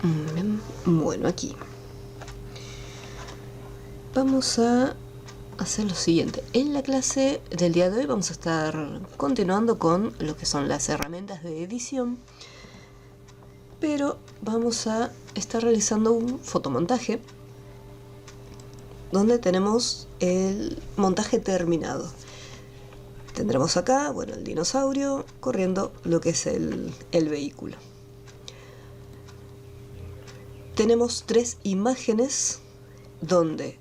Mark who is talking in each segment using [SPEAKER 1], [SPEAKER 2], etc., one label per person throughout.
[SPEAKER 1] Bien. Bueno, aquí vamos a hacer lo siguiente. En la clase del día de hoy vamos a estar continuando con lo que son las herramientas de edición, pero vamos a estar realizando un fotomontaje donde tenemos el montaje terminado. Tendremos acá, bueno, el dinosaurio corriendo lo que es el vehículo. Tenemos 3 imágenes donde,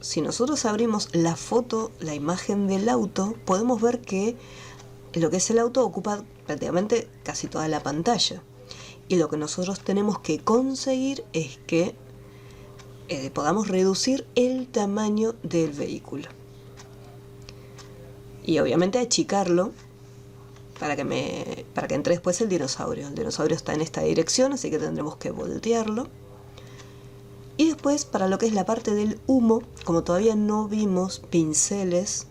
[SPEAKER 1] si nosotros abrimos la foto, la imagen del auto, podemos ver que lo que es el auto ocupa prácticamente casi toda la pantalla. Y lo que nosotros tenemos que conseguir es que podamos reducir el tamaño del vehículo. Y obviamente achicarlo para que entre después el dinosaurio. El dinosaurio está en esta dirección, así que tendremos que voltearlo. Y después, para lo que es la parte del humo, como todavía no vimos pinceles,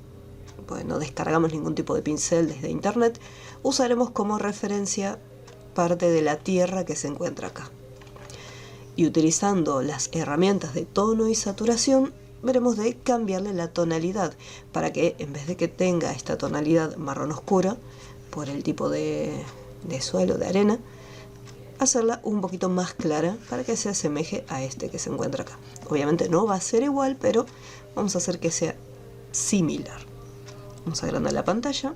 [SPEAKER 1] pues no descargamos ningún tipo de pincel desde internet, usaremos como referencia parte de la tierra que se encuentra acá. Y utilizando las herramientas de tono y saturación, veremos de cambiarle la tonalidad para que, en vez de que tenga esta tonalidad marrón oscura por el tipo de suelo, de arena, hacerla un poquito más clara para que se asemeje a este que se encuentra acá. Obviamente no va a ser igual, pero vamos a hacer que sea similar. Vamos a agrandar la pantalla.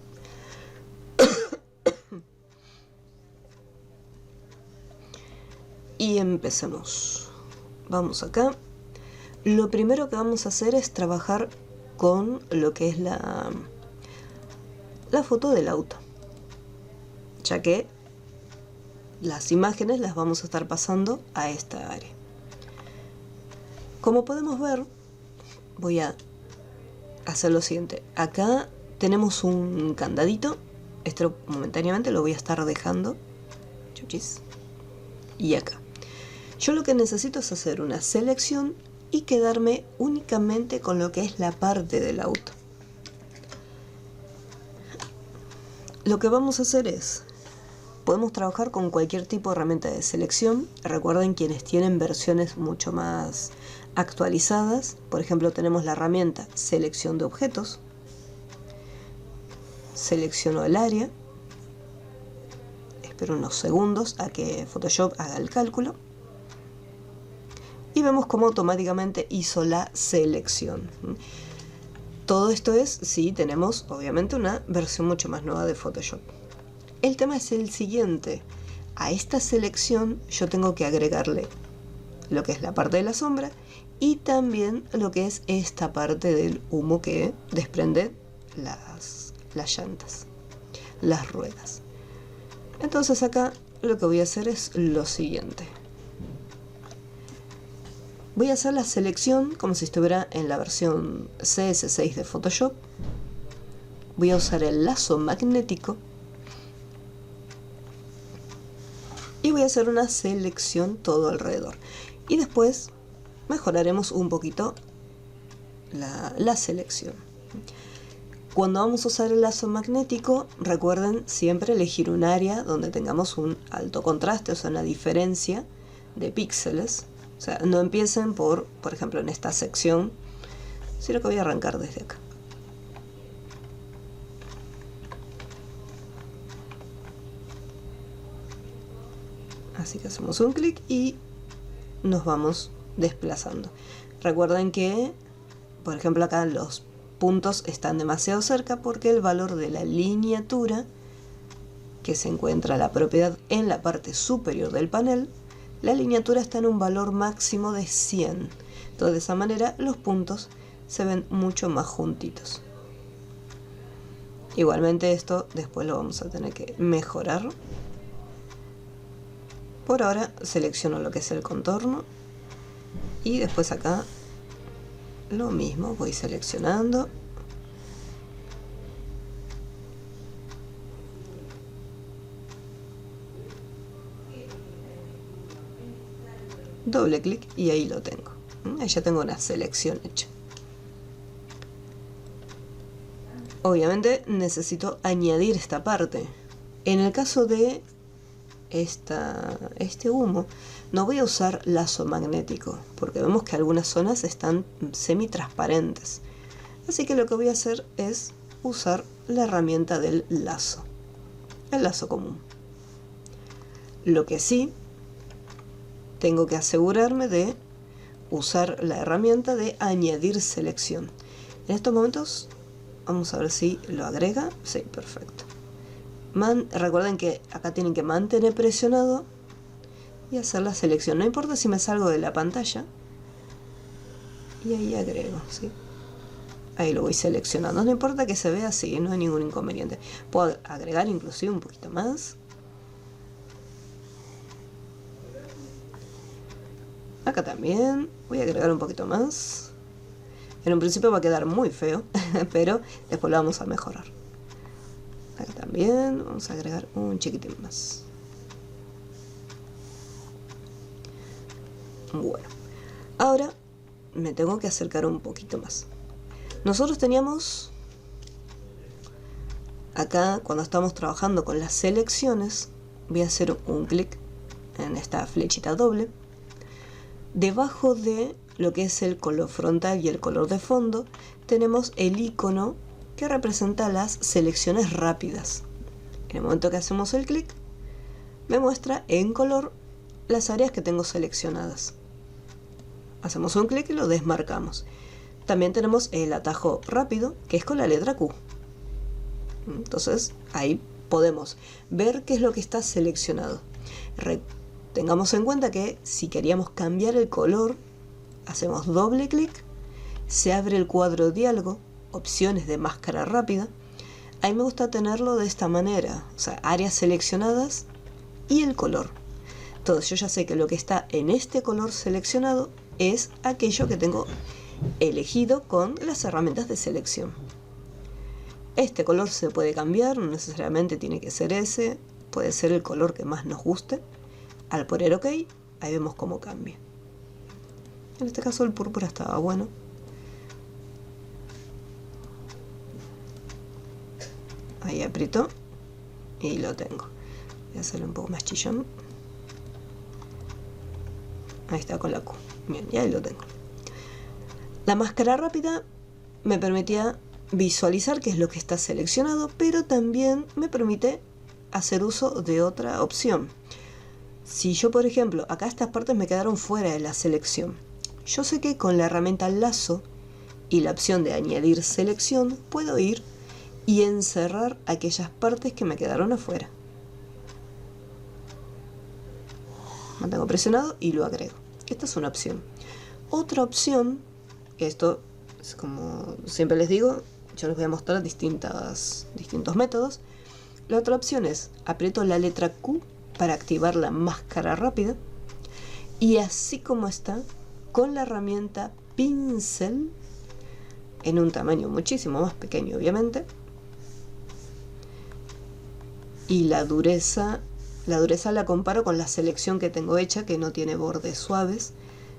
[SPEAKER 1] Y empecemos. Vamos acá. Lo primero que vamos a hacer es trabajar con lo que es la foto del auto, ya que las imágenes las vamos a estar pasando a esta área. Como podemos ver, voy a hacer lo siguiente. Acá tenemos un candadito. Esto momentáneamente lo voy a estar dejando. Chuchis. Y acá. Yo lo que necesito es hacer una selección y quedarme únicamente con lo que es la parte del auto. Lo que vamos a hacer es, podemos trabajar con cualquier tipo de herramienta de selección. Recuerden, quienes tienen versiones mucho más actualizadas, por ejemplo, tenemos la herramienta selección de objetos. Selecciono el área. Espero unos segundos a que Photoshop haga el cálculo. Y vemos cómo automáticamente hizo la selección. Todo esto es si tenemos, obviamente, una versión mucho más nueva de Photoshop. El tema es el siguiente. A esta selección yo tengo que agregarle lo que es la parte de la sombra y también lo que es esta parte del humo que desprende las llantas, las ruedas. Entonces acá lo que voy a hacer es lo siguiente. Voy a hacer la selección como si estuviera en la versión CS6 de Photoshop. Voy a usar el lazo magnético y voy a hacer una selección todo alrededor. Y después mejoraremos un poquito la selección. Cuando vamos a usar el lazo magnético, recuerden siempre elegir un área donde tengamos un alto contraste, o sea, una diferencia de píxeles. O sea, no empiecen por ejemplo, en esta sección, sino que voy a arrancar desde acá. Así que hacemos un clic y nos vamos desplazando. Recuerden que, por ejemplo, acá los puntos están demasiado cerca porque el valor de la lineatura que se encuentra la propiedad en la parte superior del panel, la lineatura está en un valor máximo de 100. Entonces, de esa manera los puntos se ven mucho más juntitos. Igualmente esto después lo vamos a tener que mejorar. Por ahora selecciono lo que es el contorno y después acá lo mismo, voy seleccionando. Doble clic y ahí lo tengo. Ahí ya tengo una selección hecha. Obviamente necesito añadir esta parte. En el caso de este humo, no voy a usar lazo magnético, porque vemos que algunas zonas están semi-transparentes. Así que lo que voy a hacer es usar la herramienta del lazo, el lazo común. Lo que sí, tengo que asegurarme de usar la herramienta de añadir selección. En estos momentos, vamos a ver si lo agrega. Sí, perfecto. Recuerden que acá tienen que mantener presionado y hacer la selección. No importa si me salgo de la pantalla. Y ahí agrego, ¿sí? Ahí lo voy seleccionando. No importa que se vea así, no hay ningún inconveniente. Puedo agregar inclusive un poquito más. Acá también voy a agregar un poquito más. En un principio va a quedar muy feo, pero después lo vamos a mejorar. Acá también vamos a agregar un chiquitín más. Bueno, ahora me tengo que acercar un poquito más. Nosotros teníamos acá, cuando estamos trabajando con las selecciones, voy a hacer un clic en esta flechita doble. Debajo de lo que es el color frontal y el color de fondo, tenemos el icono que representa las selecciones rápidas. En el momento que hacemos el clic, me muestra en color las áreas que tengo seleccionadas. Hacemos un clic y lo desmarcamos. También tenemos el atajo rápido, que es con la letra Q. Entonces, ahí podemos ver qué es lo que está seleccionado. Tengamos en cuenta que si queríamos cambiar el color, hacemos doble clic, se abre el cuadro diálogo, opciones de máscara rápida. A mí me gusta tenerlo de esta manera, o sea, áreas seleccionadas y el color. Entonces yo ya sé que lo que está en este color seleccionado es aquello que tengo elegido con las herramientas de selección. Este color se puede cambiar, no necesariamente tiene que ser ese, puede ser el color que más nos guste. Al poner OK, ahí vemos cómo cambia. En este caso el púrpura estaba bueno. Ahí aprieto y lo tengo. Voy a hacerlo un poco más chillón. Ahí está con la Q. Bien, y ahí lo tengo. La máscara rápida me permitía visualizar qué es lo que está seleccionado, pero también me permite hacer uso de otra opción. Si yo, por ejemplo, acá estas partes me quedaron fuera de la selección, yo sé que con la herramienta lazo y la opción de añadir selección puedo ir y encerrar aquellas partes que me quedaron afuera. Mantengo presionado y lo agrego. Esta es una opción. Otra opción, esto es como siempre les digo, yo les voy a mostrar distintos métodos. La otra opción es aprieto la letra Q para activar la máscara rápida y así como está, con la herramienta pincel, en un tamaño muchísimo más pequeño obviamente, y la dureza la comparo con la selección que tengo hecha, que no tiene bordes suaves.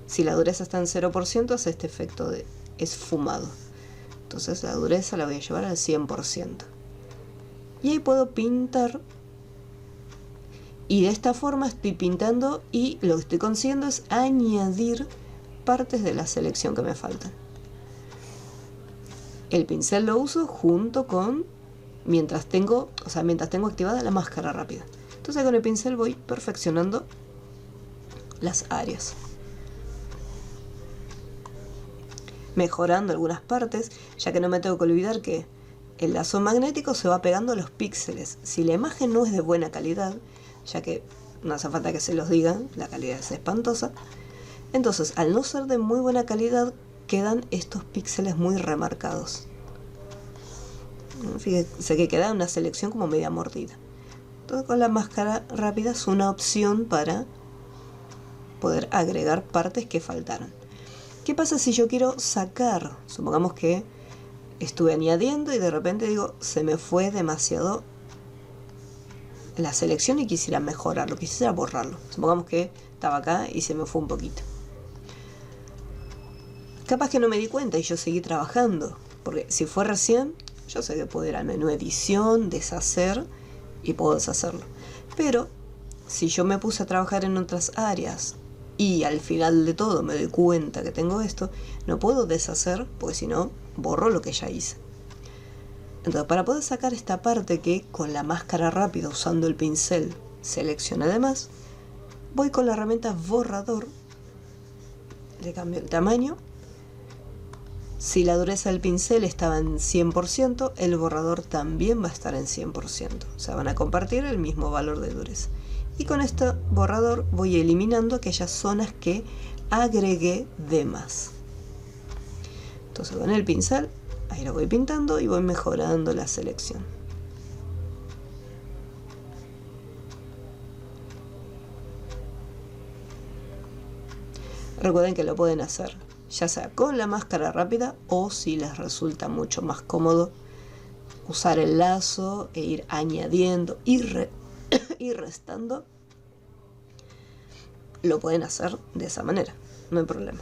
[SPEAKER 1] Si la dureza está en 0%, hace este efecto de esfumado. Entonces la dureza la voy a llevar al 100%. Y ahí puedo pintar. Y de esta forma estoy pintando y lo que estoy consiguiendo es añadir partes de la selección que me faltan. El pincel lo uso junto con mientras tengo activada la máscara rápida. Entonces con el pincel voy perfeccionando las áreas, mejorando algunas partes, ya que no me tengo que olvidar que el lazo magnético se va pegando a los píxeles. Si la imagen no es de buena calidad, ya que no hace falta que se los diga, la calidad es espantosa, entonces al no ser de muy buena calidad quedan estos píxeles muy remarcados. Fíjense que queda una selección como media mordida. Entonces con la máscara rápida es una opción para poder agregar partes que faltaron. ¿Qué pasa si yo quiero sacar? Supongamos que estuve añadiendo y de repente digo, se me fue demasiado la selección y quisiera mejorarlo, quisiera borrarlo. Supongamos que estaba acá y se me fue un poquito. Capaz que no me di cuenta y yo seguí trabajando, porque si fue recién, yo sé que puedo ir al menú edición, deshacer y puedo deshacerlo. Pero si yo me puse a trabajar en otras áreas y al final de todo me doy cuenta que tengo esto, no puedo deshacer, porque si no, borro lo que ya hice. Entonces, para poder sacar esta parte que con la máscara rápida usando el pincel selecciona además, voy con la herramienta borrador, le cambio el tamaño. Si la dureza del pincel estaba en 100%, el borrador también va a estar en 100%. O sea, van a compartir el mismo valor de dureza. Y con este borrador voy eliminando aquellas zonas que agregué de más. Entonces con el pincel, ahí lo voy pintando y voy mejorando la selección. Recuerden que lo pueden hacer ya sea con la máscara rápida o si les resulta mucho más cómodo usar el lazo e ir añadiendo y restando, lo pueden hacer de esa manera, no hay problema.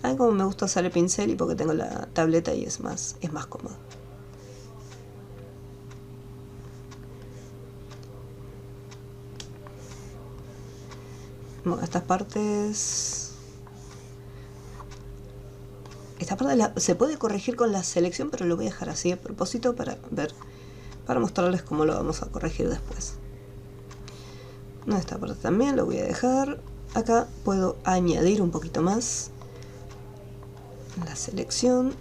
[SPEAKER 1] A mí como me gusta usar el pincel y porque tengo la tableta y es más cómodo. Bueno, esta parte se puede corregir con la selección, pero lo voy a dejar así a propósito para mostrarles cómo lo vamos a corregir después. Esta parte también lo voy a dejar. Acá puedo añadir un poquito más la selección.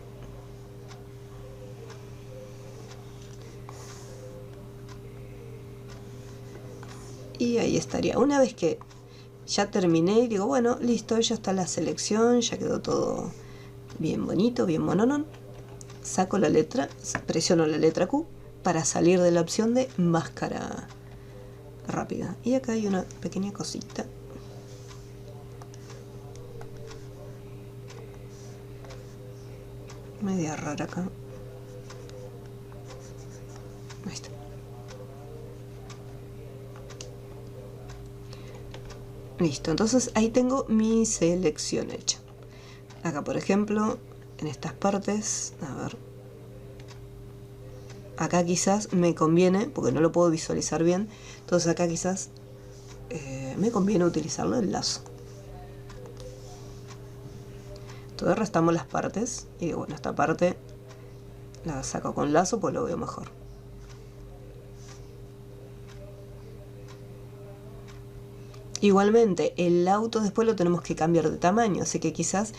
[SPEAKER 1] Y ahí estaría. Una vez que ya terminé y digo, bueno, listo, ya está la selección, ya quedó todo bien bonito, bien mononón. Saco la letra, presiono la letra Q para salir de la opción de máscara rápida. Y acá hay una pequeña cosita. Media rara acá. Ahí está. Listo, entonces ahí tengo mi selección hecha. Acá, por ejemplo, en estas partes, a ver. Acá quizás me conviene, porque no lo puedo visualizar bien, entonces acá quizás me conviene utilizarlo el lazo. Entonces restamos las partes y digo, bueno, esta parte la saco con lazo, pues lo veo mejor. Igualmente, el auto después lo tenemos que cambiar de tamaño, así que quizás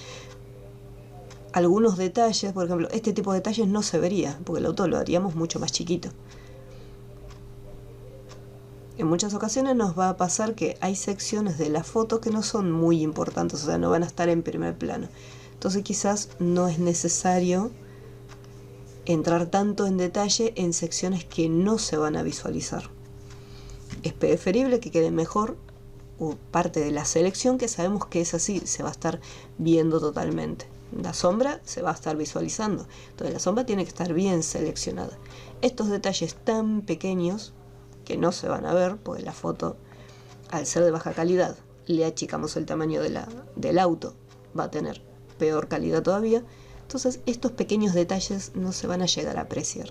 [SPEAKER 1] algunos detalles, por ejemplo, este tipo de detalles no se vería, porque el auto lo haríamos mucho más chiquito. En muchas ocasiones nos va a pasar que hay secciones de la foto que no son muy importantes, o sea, no van a estar en primer plano. Entonces quizás no es necesario entrar tanto en detalle en secciones que no se van a visualizar. Es preferible que quede mejor parte de la selección que sabemos que es así, se va a estar viendo totalmente. La sombra se va a estar visualizando, entonces la sombra tiene que estar bien seleccionada. Estos detalles tan pequeños que no se van a ver, porque la foto, al ser de baja calidad, le achicamos el tamaño del auto, va a tener peor calidad todavía. Entonces estos pequeños detalles no se van a llegar a apreciar.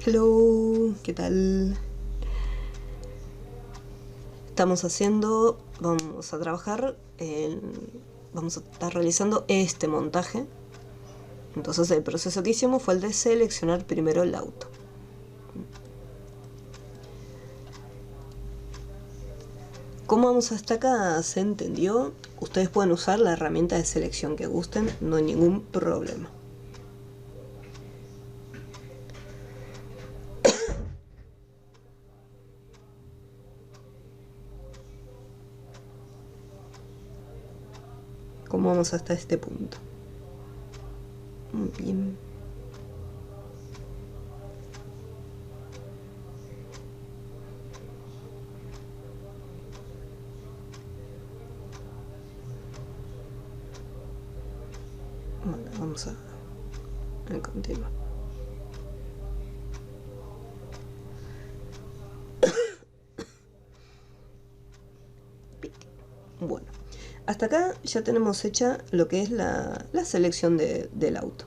[SPEAKER 1] Hello, ¿qué tal? Vamos a trabajar, vamos a estar realizando este montaje. Entonces el proceso que hicimos fue el de seleccionar primero el auto. ¿Cómo vamos hasta acá? ¿Se entendió? Ustedes pueden usar la herramienta de selección que gusten, no hay ningún problema. ¿Cómo vamos hasta este punto? Muy bien. Bueno, vamos a continuar. Bueno, hasta acá ya tenemos hecha lo que es la selección del auto.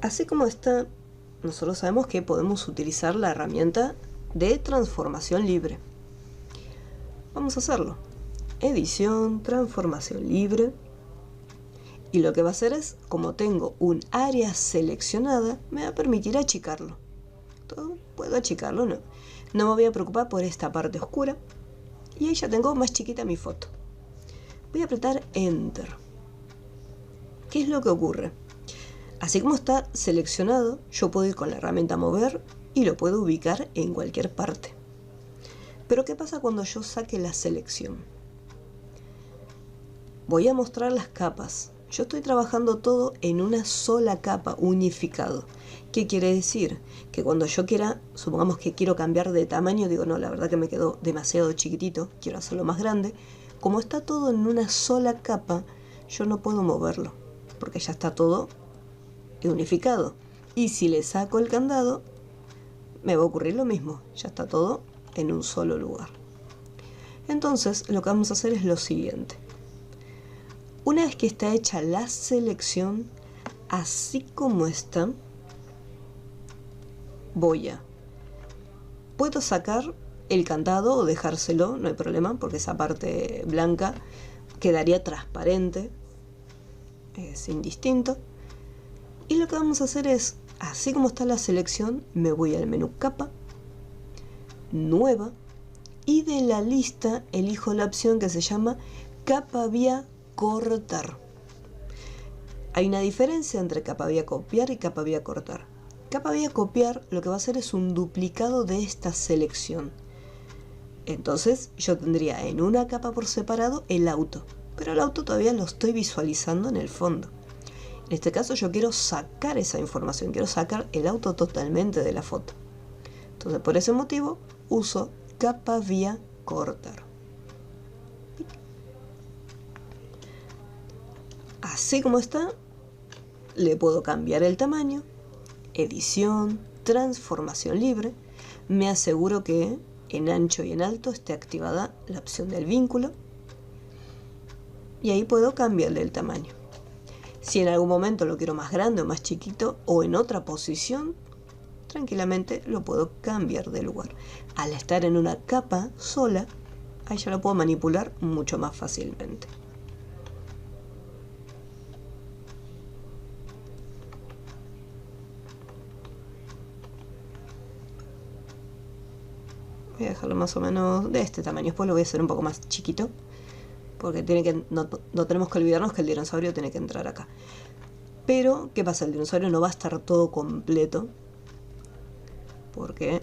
[SPEAKER 1] Así como está, nosotros sabemos que podemos utilizar la herramienta de transformación libre. Vamos a hacerlo. Edición, transformación libre. Y lo que va a hacer es, como tengo un área seleccionada, me va a permitir achicarlo. Todo puedo achicarlo, no me voy a preocupar por esta parte oscura. Y ahí ya tengo más chiquita mi foto. Voy a apretar Enter. ¿Qué es lo que ocurre? Así como está seleccionado, yo puedo ir con la herramienta mover y lo puedo ubicar en cualquier parte. Pero ¿qué pasa cuando yo saque la selección? Voy a mostrar las capas. Yo estoy trabajando todo en una sola capa, unificado. ¿Qué quiere decir? Que cuando yo quiera, supongamos que quiero cambiar de tamaño, digo, no, la verdad que me quedó demasiado chiquitito, quiero hacerlo más grande. Como está todo en una sola capa, yo no puedo moverlo, porque ya está todo unificado. Y si le saco el candado, me va a ocurrir lo mismo, ya está todo en un solo lugar. Entonces, lo que vamos a hacer es lo siguiente. Una vez que está hecha la selección, así como está, puedo sacar el candado o dejárselo, no hay problema, porque esa parte blanca quedaría transparente, es indistinto. Y lo que vamos a hacer es, así como está la selección, me voy al menú capa, nueva, y de la lista elijo la opción que se llama capa vía cortar. Hay una diferencia entre capa vía copiar y capa vía cortar. Capa vía copiar lo que va a hacer es un duplicado de esta selección. Entonces yo tendría en una capa por separado el auto, pero el auto todavía lo estoy visualizando en el fondo. En este caso yo quiero sacar esa información, quiero sacar el auto totalmente de la foto. Entonces por ese motivo uso capa vía cortar. Así como está, le puedo cambiar el tamaño, edición, transformación libre. Me aseguro que en ancho y en alto esté activada la opción del vínculo. Y ahí puedo cambiarle el tamaño. Si en algún momento lo quiero más grande o más chiquito o en otra posición, tranquilamente lo puedo cambiar de lugar. Al estar en una capa sola, ahí ya lo puedo manipular mucho más fácilmente. Voy a dejarlo más o menos de este tamaño. Después lo voy a hacer un poco más chiquito, porque no tenemos que olvidarnos que el dinosaurio tiene que entrar acá. Pero, ¿qué pasa? El dinosaurio no va a estar todo completo, porque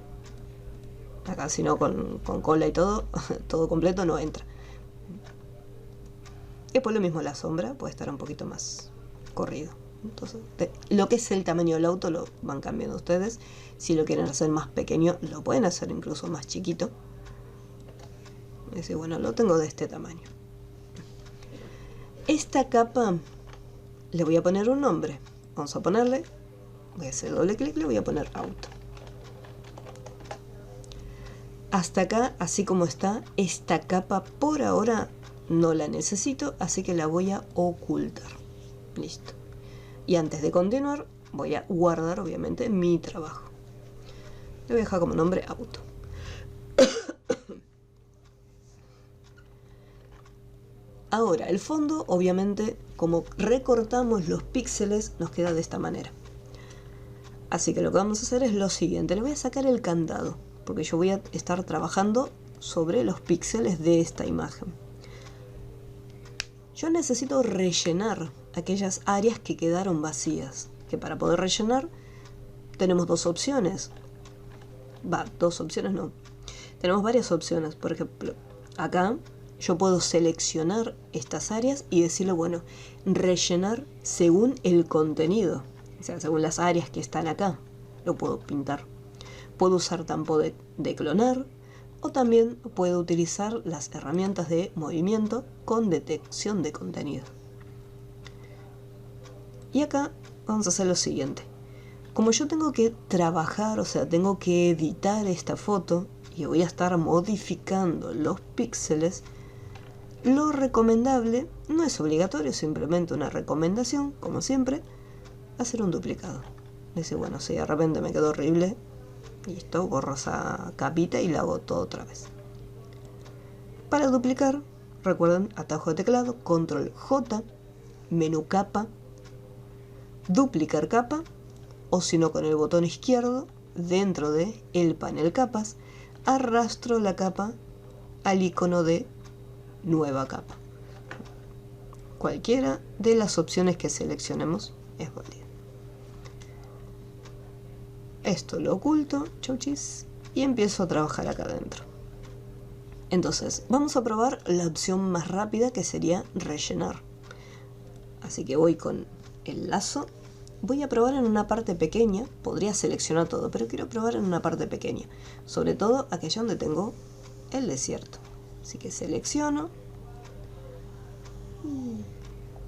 [SPEAKER 1] acá si no con cola y todo, todo completo no entra. Después lo mismo la sombra, puede estar un poquito más corrido. Entonces, lo que es el tamaño del auto lo van cambiando ustedes. Si lo quieren hacer más pequeño, lo pueden hacer incluso más chiquito. Y decir, bueno, lo tengo de este tamaño. Esta capa le voy a poner un nombre. Vamos a ponerle, voy a hacer doble clic, le voy a poner auto. Hasta acá, así como está, esta capa por ahora no la necesito, así que la voy a ocultar. Listo. Y antes de continuar, voy a guardar obviamente mi trabajo. Le voy a dejar como nombre auto. Ahora, el fondo, obviamente, como recortamos los píxeles, nos queda de esta manera. Así que lo que vamos a hacer es lo siguiente. Le voy a sacar el candado, porque yo voy a estar trabajando sobre los píxeles de esta imagen. Yo necesito rellenar aquellas áreas que quedaron vacías. Que para poder rellenar tenemos dos opciones. Dos opciones no. Tenemos varias opciones. Por ejemplo, acá yo puedo seleccionar estas áreas y decirle, bueno, rellenar según el contenido. O sea, según las áreas que están acá. Lo puedo pintar. Puedo usar tampo de clonar. O también puedo utilizar las herramientas de movimiento con detección de contenido. Y acá vamos a hacer lo siguiente. Como yo tengo que trabajar, o sea, tengo que editar esta foto y voy a estar modificando los píxeles, Lo recomendable, no es obligatorio, simplemente una recomendación, como siempre, hacer un duplicado. Dice, bueno, si de repente me quedó horrible, listo, borro esa capita y la hago todo otra vez. Para duplicar, recuerden, atajo de teclado, control J, menú capa, duplicar capa, o si no con el botón izquierdo, dentro de el panel capas, arrastro la capa al icono de nueva capa. Cualquiera de las opciones que seleccionemos es válida. Esto lo oculto, chauchis, y empiezo a trabajar acá adentro. Entonces, vamos a probar la opción más rápida, que sería rellenar. Así que voy con el lazo. Voy a probar en una parte pequeña. Podría seleccionar todo, pero quiero probar en una parte pequeña. Sobre todo aquella donde tengo el desierto. Así que selecciono.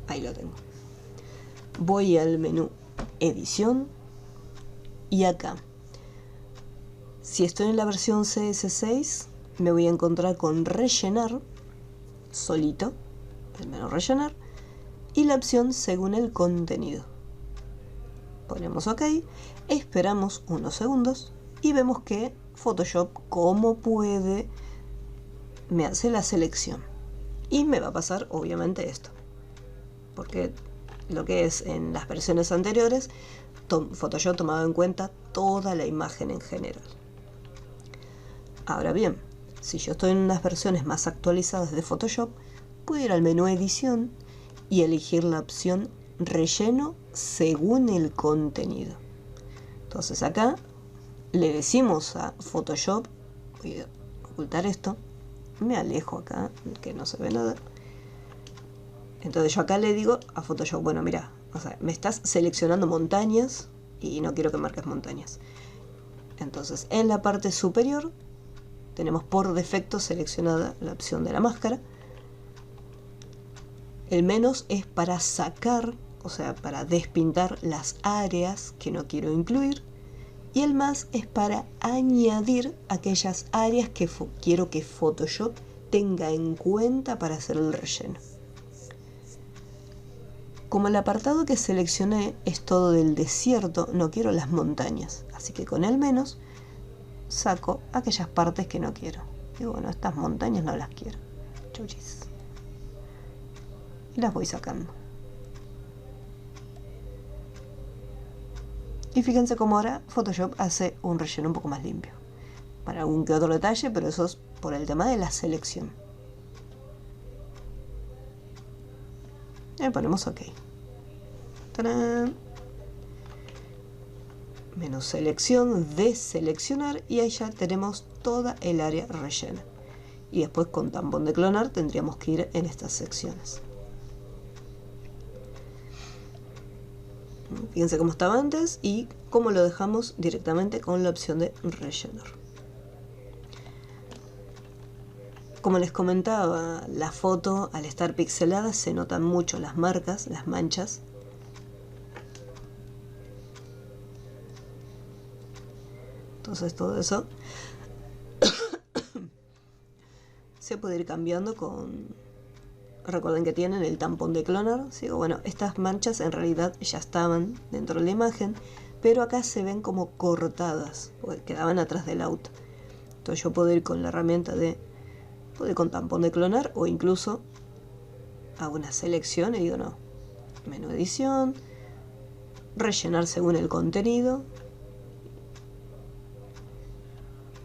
[SPEAKER 1] Ahí lo tengo. Voy al menú edición. Y acá, si estoy en la versión CS6, me voy a encontrar con rellenar, solito, el menú rellenar, y la opción según el contenido. Ponemos OK, esperamos unos segundos y vemos que Photoshop, como puede, me hace la selección. Y me va a pasar obviamente esto, porque lo que es en las versiones anteriores, Photoshop tomaba en cuenta toda la imagen en general. Ahora bien, si yo estoy en unas versiones más actualizadas de Photoshop, puedo ir al menú edición y elegir la opción relleno según el contenido. Entonces acá le decimos a Photoshop, voy a ocultar esto, me alejo acá que no se ve nada. Entonces yo acá le digo a Photoshop, bueno, mira, o sea, me estás seleccionando montañas y no quiero que marques montañas. Entonces en la parte superior tenemos por defecto seleccionada la opción de la máscara. El menos es para sacar, o sea, para despintar las áreas que no quiero incluir. Y el más es para añadir aquellas áreas que quiero que Photoshop tenga en cuenta para hacer el relleno. Como el apartado que seleccioné es todo del desierto, no quiero las montañas. Así que con el menos saco aquellas partes que no quiero. Y bueno, estas montañas no las quiero. Chuchis. Y las voy sacando. Y fíjense cómo ahora Photoshop hace un relleno un poco más limpio. Para algún que otro detalle, pero eso es por el tema de la selección. Y ponemos OK. ¡Tarán! Menú selección, deseleccionar, y ahí ya tenemos toda el área rellena. Y después con tampón de clonar tendríamos que ir en estas secciones. Fíjense cómo estaba antes y cómo lo dejamos directamente con la opción de rellenar. Como les comentaba, la foto al estar pixelada se notan mucho las marcas, las manchas. Entonces todo eso se puede ir cambiando con... Recuerden que tienen el tampón de clonar. ¿Sí? Bueno, estas manchas en realidad ya estaban dentro de la imagen, pero acá se ven como cortadas, porque quedaban atrás del auto. Entonces yo puedo ir con la herramienta de... Puedo ir con tampón de clonar o incluso hago una selección y digo no. Menú edición, rellenar según el contenido.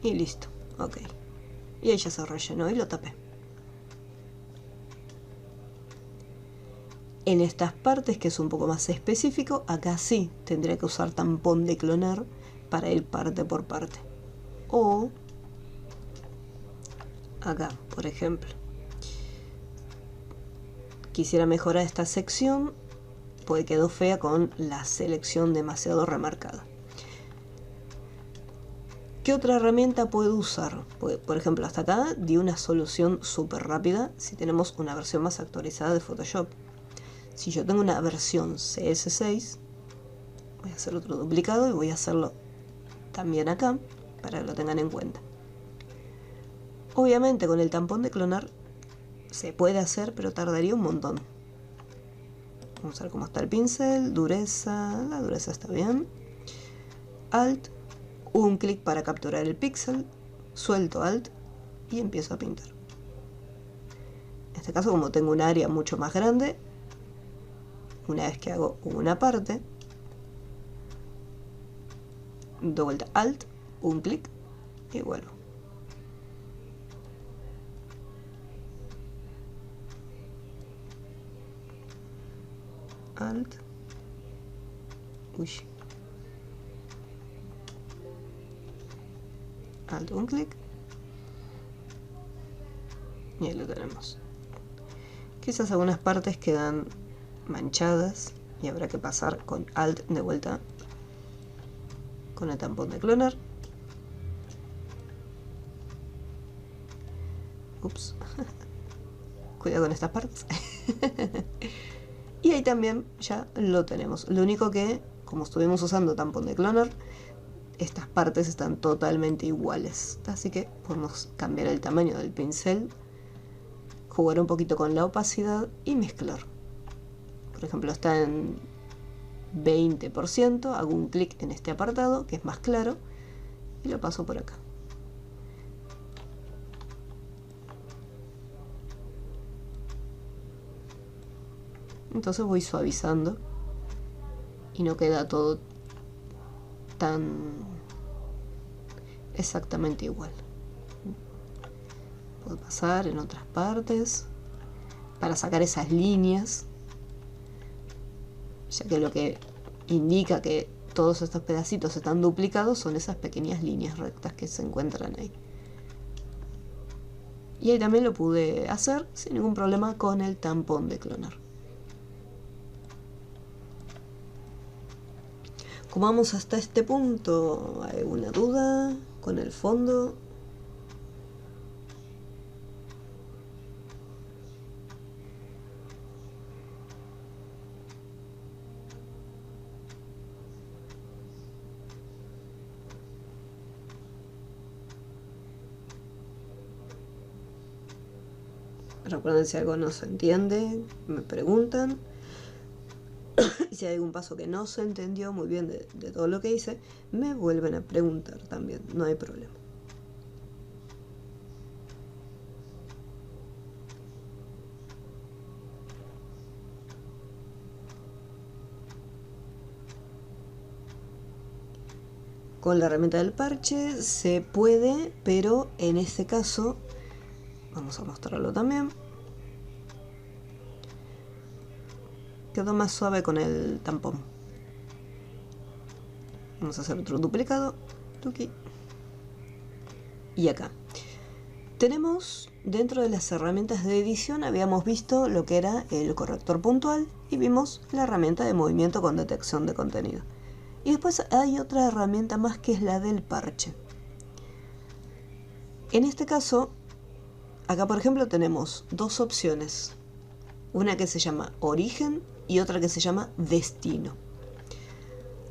[SPEAKER 1] Y listo, ok. Y ahí ya se rellenó y lo tapé. En estas partes, que es un poco más específico, acá sí tendría que usar tampón de clonar para ir parte por parte. O acá, por ejemplo, quisiera mejorar esta sección, porque quedó fea con la selección demasiado remarcada. ¿Qué otra herramienta puedo usar? Por ejemplo, hasta acá di una solución súper rápida si tenemos una versión más actualizada de Photoshop. Si yo tengo una versión CS6, voy a hacer otro duplicado y voy a hacerlo también acá para que lo tengan en cuenta. Obviamente con el tampón de clonar Se puede hacer, pero tardaría un montón. Vamos a ver cómo está el pincel. Dureza, la dureza está bien. Alt, un clic para capturar el píxel. Suelto Alt y empiezo a pintar. En este caso, como tengo un área mucho más grande, una vez que hago una parte, doy vuelta Alt, un clic y vuelvo. Alt. Uy. Alt, un clic. Y ahí lo tenemos. Quizás algunas partes quedan manchadas y habrá que pasar con Alt de vuelta con el tampón de clonar. Ups. Cuidado con estas partes. Y ahí también ya lo tenemos. Lo único que, como estuvimos usando tampón de clonar, estas partes están totalmente iguales. Así que podemos cambiar el tamaño del pincel, jugar un poquito con la opacidad y mezclar. Por ejemplo, está en 20%, hago un clic en este apartado, que es más claro, y lo paso por acá. Entonces voy suavizando y no queda todo tan exactamente igual. Puedo pasar en otras partes para sacar esas líneas, ya que lo que indica que todos estos pedacitos están duplicados son esas pequeñas líneas rectas que se encuentran ahí. Y ahí también lo pude hacer sin ningún problema con el tampón de clonar. Como vamos hasta este punto, ¿hay alguna duda con el fondo? Recuerden, si algo no se entiende, me preguntan. Si hay algún paso que no se entendió muy bien de todo lo que hice, me vuelven a preguntar también, no hay problema. Con la herramienta del parche se puede, pero en este caso, vamos a mostrarlo también, quedó más suave con el tampón. Vamos a hacer otro duplicado. Tuki. Y acá. Tenemos, dentro de las herramientas de edición, habíamos visto lo que era el corrector puntual y vimos la herramienta de movimiento con detección de contenido. Y después hay otra herramienta más que es la del parche. En este caso, acá por ejemplo tenemos dos opciones. Una que se llama origen y otra que se llama destino.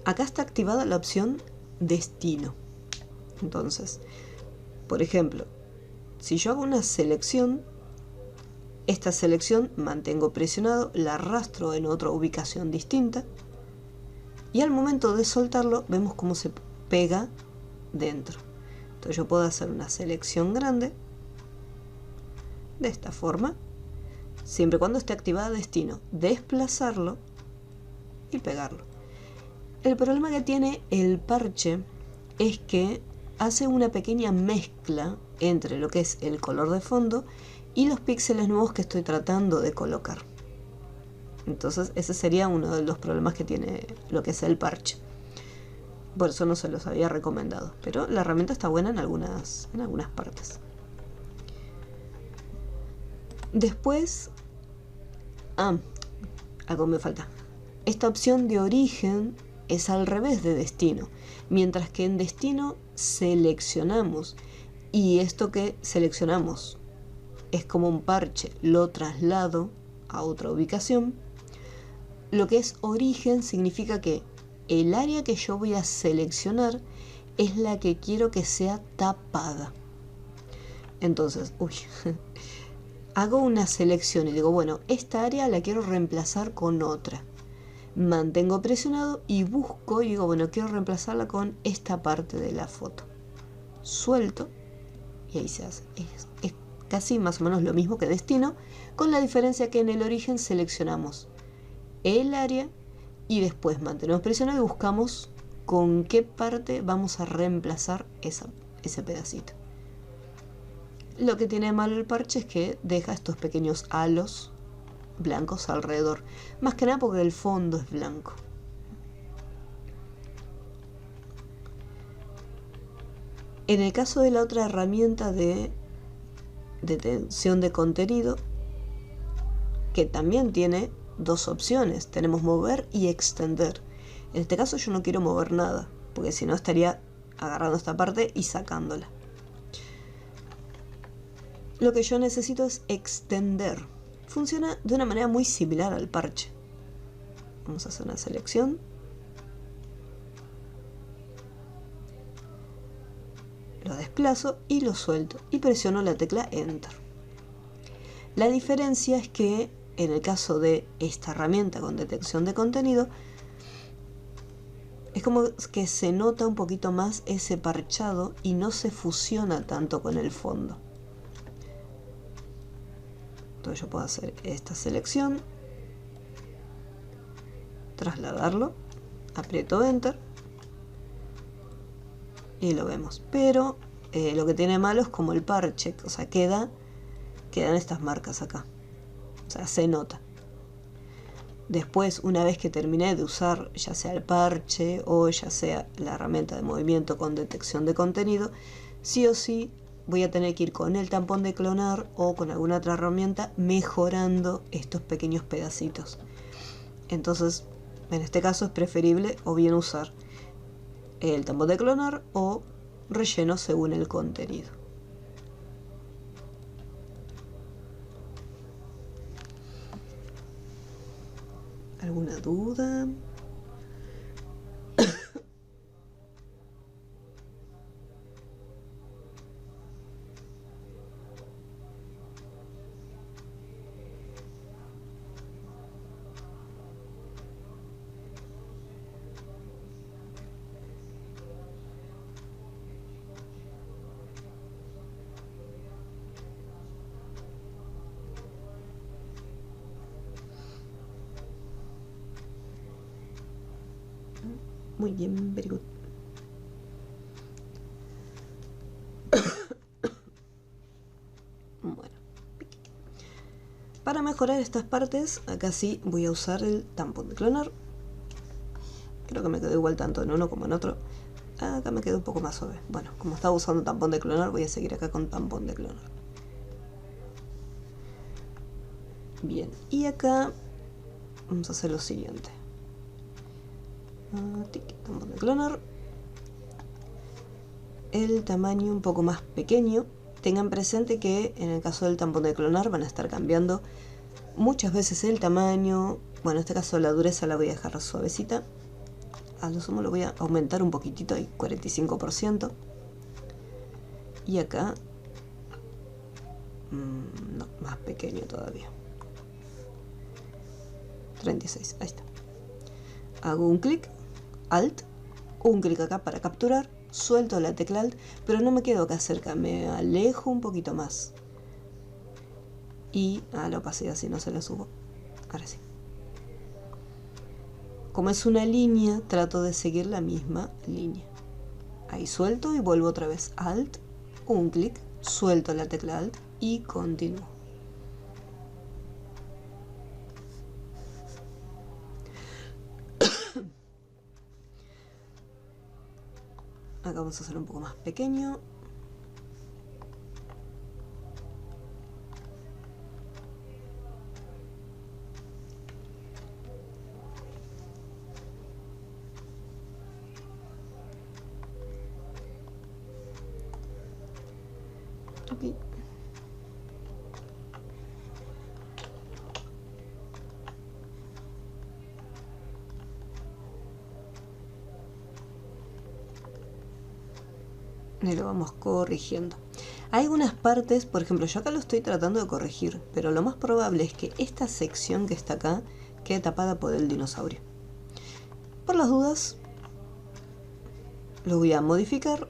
[SPEAKER 1] Acá está activada la opción destino. Entonces, por ejemplo, si yo hago una selección, esta selección mantengo presionado, la arrastro en otra ubicación distinta y al momento de soltarlo vemos cómo se pega dentro. Entonces yo puedo hacer una selección grande de esta forma, siempre y cuando esté activada destino, desplazarlo y pegarlo. El problema que tiene el parche es que hace una pequeña mezcla entre lo que es el color de fondo y los píxeles nuevos que estoy tratando de colocar. Entonces ese sería uno de los problemas que tiene lo que es el parche. Por eso no se los había recomendado, pero la herramienta está buena en algunas partes. Después, algo me falta. Esta opción de origen es al revés de destino, mientras que en destino seleccionamos, y esto que seleccionamos es como un parche, lo traslado a otra ubicación. Lo que es origen significa que el área que yo voy a seleccionar es la que quiero que sea tapada. Entonces, hago una selección y digo, bueno, esta área la quiero reemplazar con otra. Mantengo presionado y busco y digo, bueno, quiero reemplazarla con esta parte de la foto. Suelto y ahí se hace. Es casi más o menos lo mismo que destino, con la diferencia que en el origen seleccionamos el área y después mantenemos presionado y buscamos con qué parte vamos a reemplazar ese pedacito. Lo que tiene de malo el parche es que deja estos pequeños halos blancos alrededor, más que nada porque el fondo es blanco. En el caso de la otra herramienta de detención de contenido, que también tiene dos opciones, tenemos mover y extender. En este caso yo no quiero mover nada, porque si no estaría agarrando esta parte y sacándola. Lo que yo necesito es extender. Funciona de una manera muy similar al parche. Vamos a hacer una selección. Lo desplazo y lo suelto y presiono la tecla Enter. La diferencia es que en el caso de esta herramienta con detección de contenido, es como que se nota un poquito más ese parchado y no se fusiona tanto con el fondo. Entonces yo puedo hacer esta selección, trasladarlo, aprieto Enter y lo vemos. Pero lo que tiene malo es como el parche, o sea, quedan estas marcas acá. O sea, se nota. Después, una vez que terminé de usar ya sea el parche o ya sea la herramienta de movimiento con detección de contenido, sí o sí voy a tener que ir con el tampón de clonar o con alguna otra herramienta mejorando estos pequeños pedacitos. Entonces, en este caso es preferible o bien usar el tampón de clonar o relleno según el contenido. ¿Alguna duda? Muy bien, very good. Bueno, para mejorar estas partes, acá sí voy a usar el tampón de clonar. Creo que me quedó igual tanto en uno como en otro. Acá me quedó un poco más suave. Bueno, como estaba usando tampón de clonar, voy a seguir acá con tampón de clonar. Bien, y acá vamos a hacer lo siguiente. Tampón de clonar. El tamaño un poco más pequeño. Tengan presente que en el caso del tampón de clonar van a estar cambiando muchas veces el tamaño. Bueno, en este caso la dureza la voy a dejar suavecita. A lo sumo lo voy a aumentar un poquitito, hay 45%. Y acá no, más pequeño todavía, 36, ahí está. Hago un clic, Alt, un clic acá para capturar, suelto la tecla Alt, pero no me quedo acá cerca, me alejo un poquito más. Y a la opacidad si no se la subo. Ahora sí. Como es una línea, trato de seguir la misma línea. Ahí suelto y vuelvo otra vez. Alt, un clic, suelto la tecla Alt y continúo. Acá vamos a hacer un poco más pequeño. Ok. Y lo vamos corrigiendo. Hay algunas partes, por ejemplo, yo acá lo estoy tratando de corregir, pero lo más probable es que esta sección que está acá quede tapada por el dinosaurio. Por las dudas, lo voy a modificar.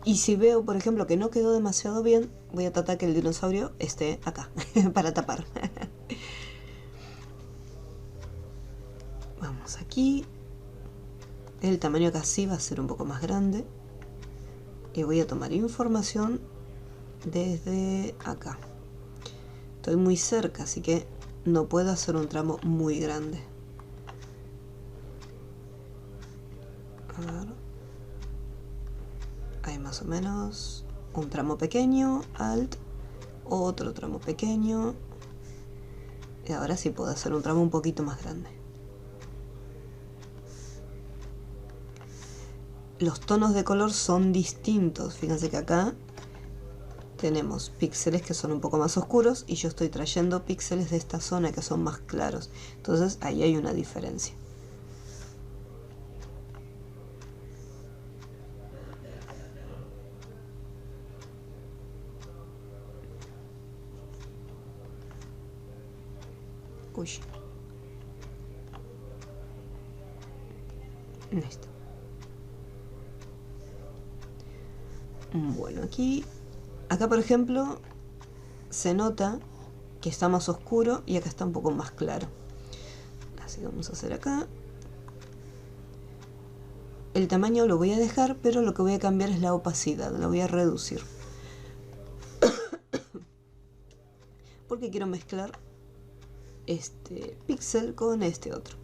[SPEAKER 1] Y si veo, por ejemplo, que no quedó demasiado bien, voy a tratar que el dinosaurio esté acá, para tapar. Vamos aquí. El tamaño acá sí va a ser un poco más grande. Y voy a tomar información desde acá. Estoy muy cerca, así que no puedo hacer un tramo muy grande. A ver. Hay más o menos un tramo pequeño, alt, otro tramo pequeño. Y ahora sí puedo hacer un tramo un poquito más grande. Los tonos de color son distintos. Fíjense que acá tenemos píxeles que son un poco más oscuros y yo estoy trayendo píxeles de esta zona que son más claros. Entonces ahí hay una diferencia. Uy. Listo. Bueno, acá por ejemplo se nota que está más oscuro y acá está un poco más claro. Así que vamos a hacer acá. El tamaño lo voy a dejar, pero lo que voy a cambiar es la opacidad, la voy a reducir. Porque quiero mezclar este píxel con este otro.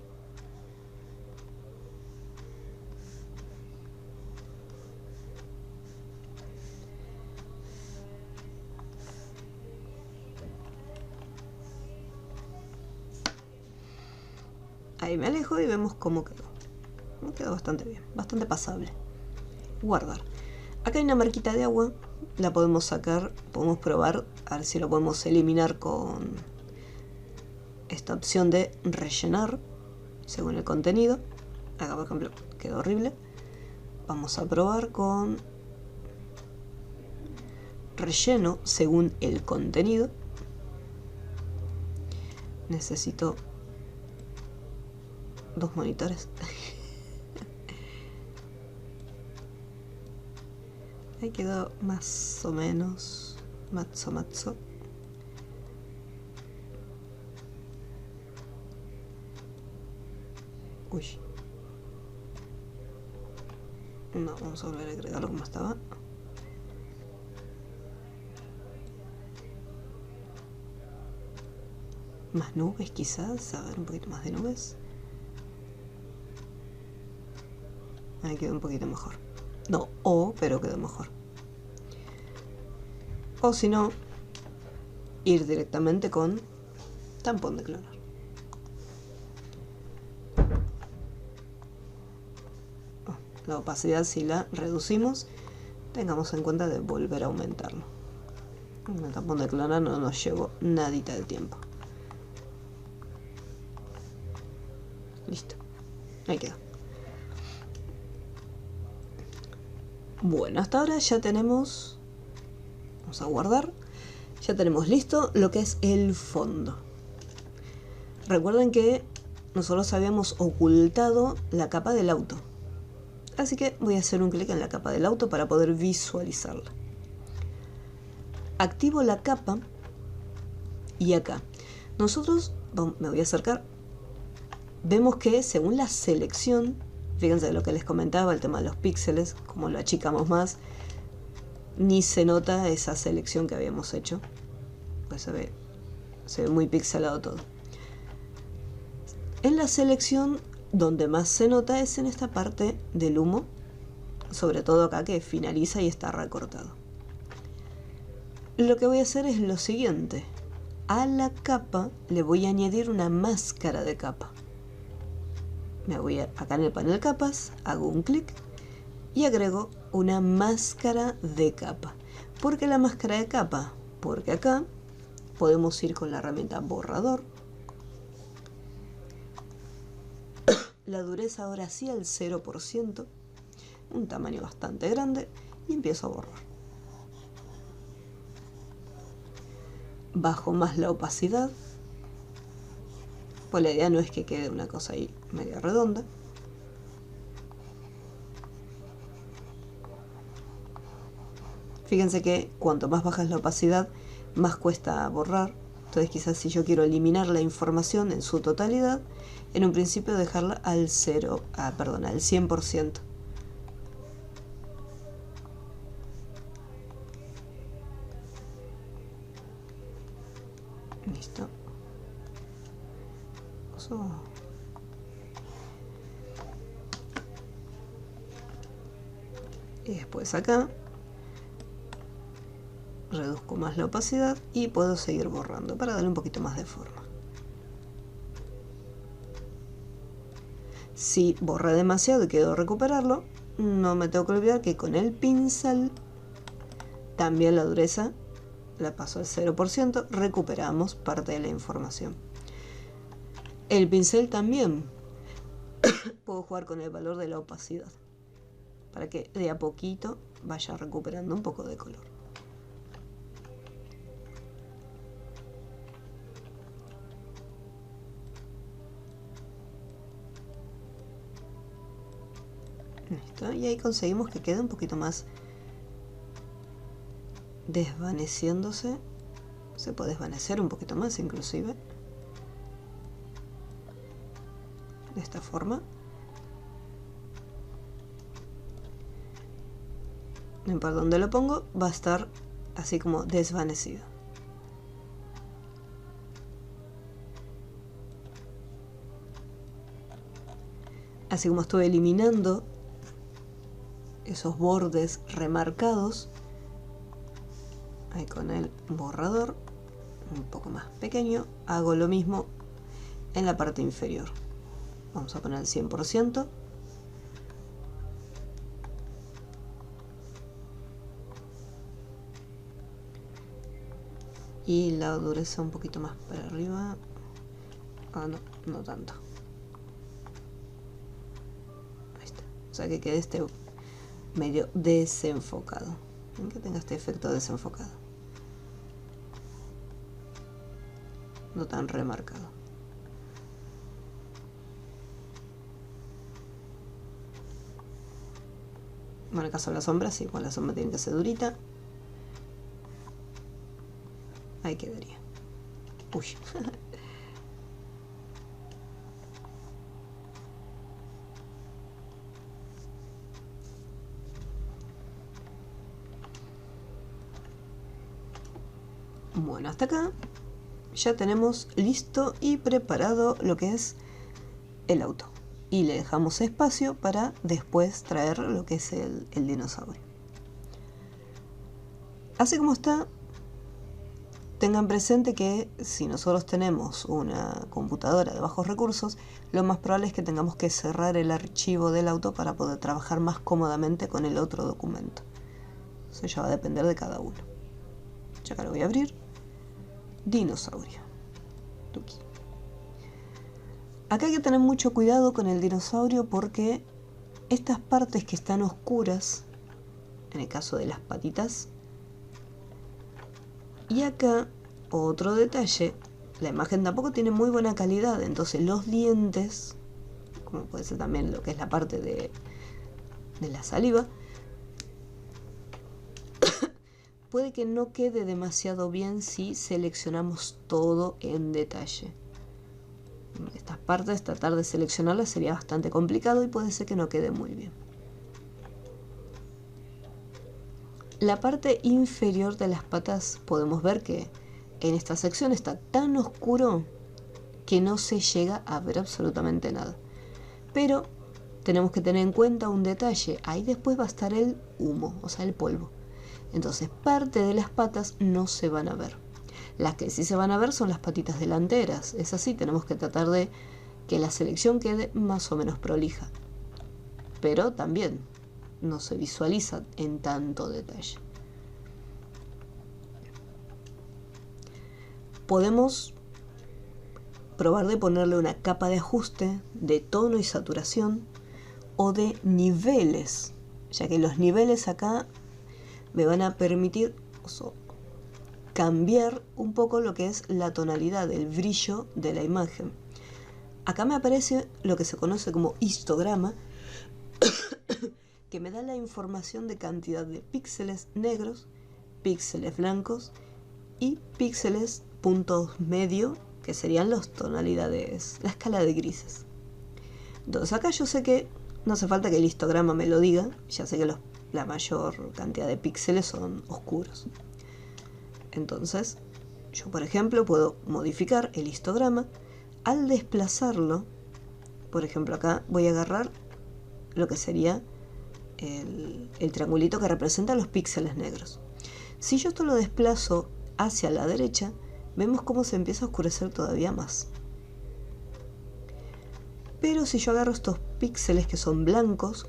[SPEAKER 1] Ahí me alejo y vemos cómo quedó. Quedó bastante bien, bastante pasable. Guardar. Acá hay una marquita de agua, la podemos sacar, podemos probar, a ver si lo podemos eliminar con esta opción de rellenar según el contenido. Acá por ejemplo quedó horrible. Vamos a probar con relleno según el contenido. Necesito 2 monitores. Ahí quedó más o menos mazzo. Uy. No, vamos a volver a agregarlo como estaba. Más nubes quizás, a ver, un poquito más de nubes. Ahí quedó un poquito mejor. No, pero quedó mejor. O si no, ir directamente con tampón de clonar. La opacidad, si la reducimos, tengamos en cuenta de volver a aumentarlo. El tampón de clonar no nos llevó nadita de tiempo. Listo. Ahí quedó. Bueno, hasta ahora ya tenemos, vamos a guardar, ya tenemos listo lo que es el fondo. Recuerden que nosotros habíamos ocultado la capa del auto, así que voy a hacer un clic en la capa del auto para poder visualizarla. Activo la capa y acá nosotros, me voy a acercar, vemos que según la selección, fíjense lo que les comentaba, el tema de los píxeles, como lo achicamos más, ni se nota esa selección que habíamos hecho. Pues se ve muy pixelado todo. En la selección, donde más se nota es en esta parte del humo, sobre todo acá que finaliza y está recortado. Lo que voy a hacer es lo siguiente. A la capa le voy a añadir una máscara de capa. Me voy acá en el panel capas, hago un clic y agrego una máscara de capa. ¿Por qué la máscara de capa? Porque acá podemos ir con la herramienta borrador. La dureza ahora sí al 0%, un tamaño bastante grande, y empiezo a borrar. Bajo más la opacidad, pues la idea no es que quede una cosa ahí media redonda. Fíjense que cuanto más baja es la opacidad, más cuesta borrar. Entonces quizás si yo quiero eliminar la información en su totalidad, en un principio dejarla al 100%. Listo. Eso. Y después acá reduzco más la opacidad y puedo seguir borrando para darle un poquito más de forma. Si borré demasiado y quiero recuperarlo, no me tengo que olvidar que con el pincel también la dureza la paso al 0%, recuperamos parte de la información. El pincel también puedo jugar con el valor de la opacidad para que de a poquito vaya recuperando un poco de color. Listo, y ahí conseguimos que quede un poquito más desvaneciéndose. Se puede desvanecer un poquito más inclusive. De esta forma. No importa dónde lo pongo, va a estar así como desvanecido. Así como estoy eliminando esos bordes remarcados, ahí con el borrador un poco más pequeño, hago lo mismo en la parte inferior. Vamos a poner el 100%. Y la dureza un poquito más para arriba. No tanto. Ahí está. O sea que quede este medio desenfocado. ¿Ven que tenga este efecto desenfocado? No tan remarcado. Bueno, en el caso de la sombra, sí, pues la sombra tiene que ser durita. Ahí quedaría. Uy. Bueno, hasta acá ya tenemos listo y preparado lo que es el auto. Y le dejamos espacio para después traer lo que es el dinosaurio. Así como está, tengan presente que si nosotros tenemos una computadora de bajos recursos, lo más probable es que tengamos que cerrar el archivo del auto para poder trabajar más cómodamente con el otro documento. Eso ya va a depender de cada uno. Ya acá lo voy a abrir. Dinosaurio. Tuki. Acá hay que tener mucho cuidado con el dinosaurio porque estas partes que están oscuras, en el caso de las patitas, y acá otro detalle, la imagen tampoco tiene muy buena calidad, entonces los dientes, como puede ser también lo que es la parte de la saliva, puede que no quede demasiado bien si seleccionamos todo en detalle. Estas partes, tratar de seleccionarlas sería bastante complicado y puede ser que no quede muy bien. La parte inferior de las patas podemos ver que en esta sección está tan oscuro que no se llega a ver absolutamente nada. Pero tenemos que tener en cuenta un detalle, ahí después va a estar el humo, o sea el polvo. Entonces parte de las patas no se van a ver. Las que sí se van a ver son las patitas delanteras. Es así, tenemos que tratar de que la selección quede más o menos prolija. Pero también no se visualiza en tanto detalle. Podemos probar de ponerle una capa de ajuste de tono y saturación o de niveles, ya que los niveles acá me van a permitir cambiar un poco lo que es la tonalidad, el brillo de la imagen. Acá me aparece lo que se conoce como histograma, que me da la información de cantidad de píxeles negros, píxeles blancos y píxeles puntos medio, que serían las tonalidades, la escala de grises. Entonces acá yo sé que no hace falta que el histograma me lo diga, ya sé que la mayor cantidad de píxeles son oscuros. Entonces, yo por ejemplo puedo modificar el histograma al desplazarlo. Por ejemplo, acá voy a agarrar lo que sería el triangulito que representa los píxeles negros. Si yo esto lo desplazo hacia la derecha, vemos cómo se empieza a oscurecer todavía más. Pero si yo agarro estos píxeles que son blancos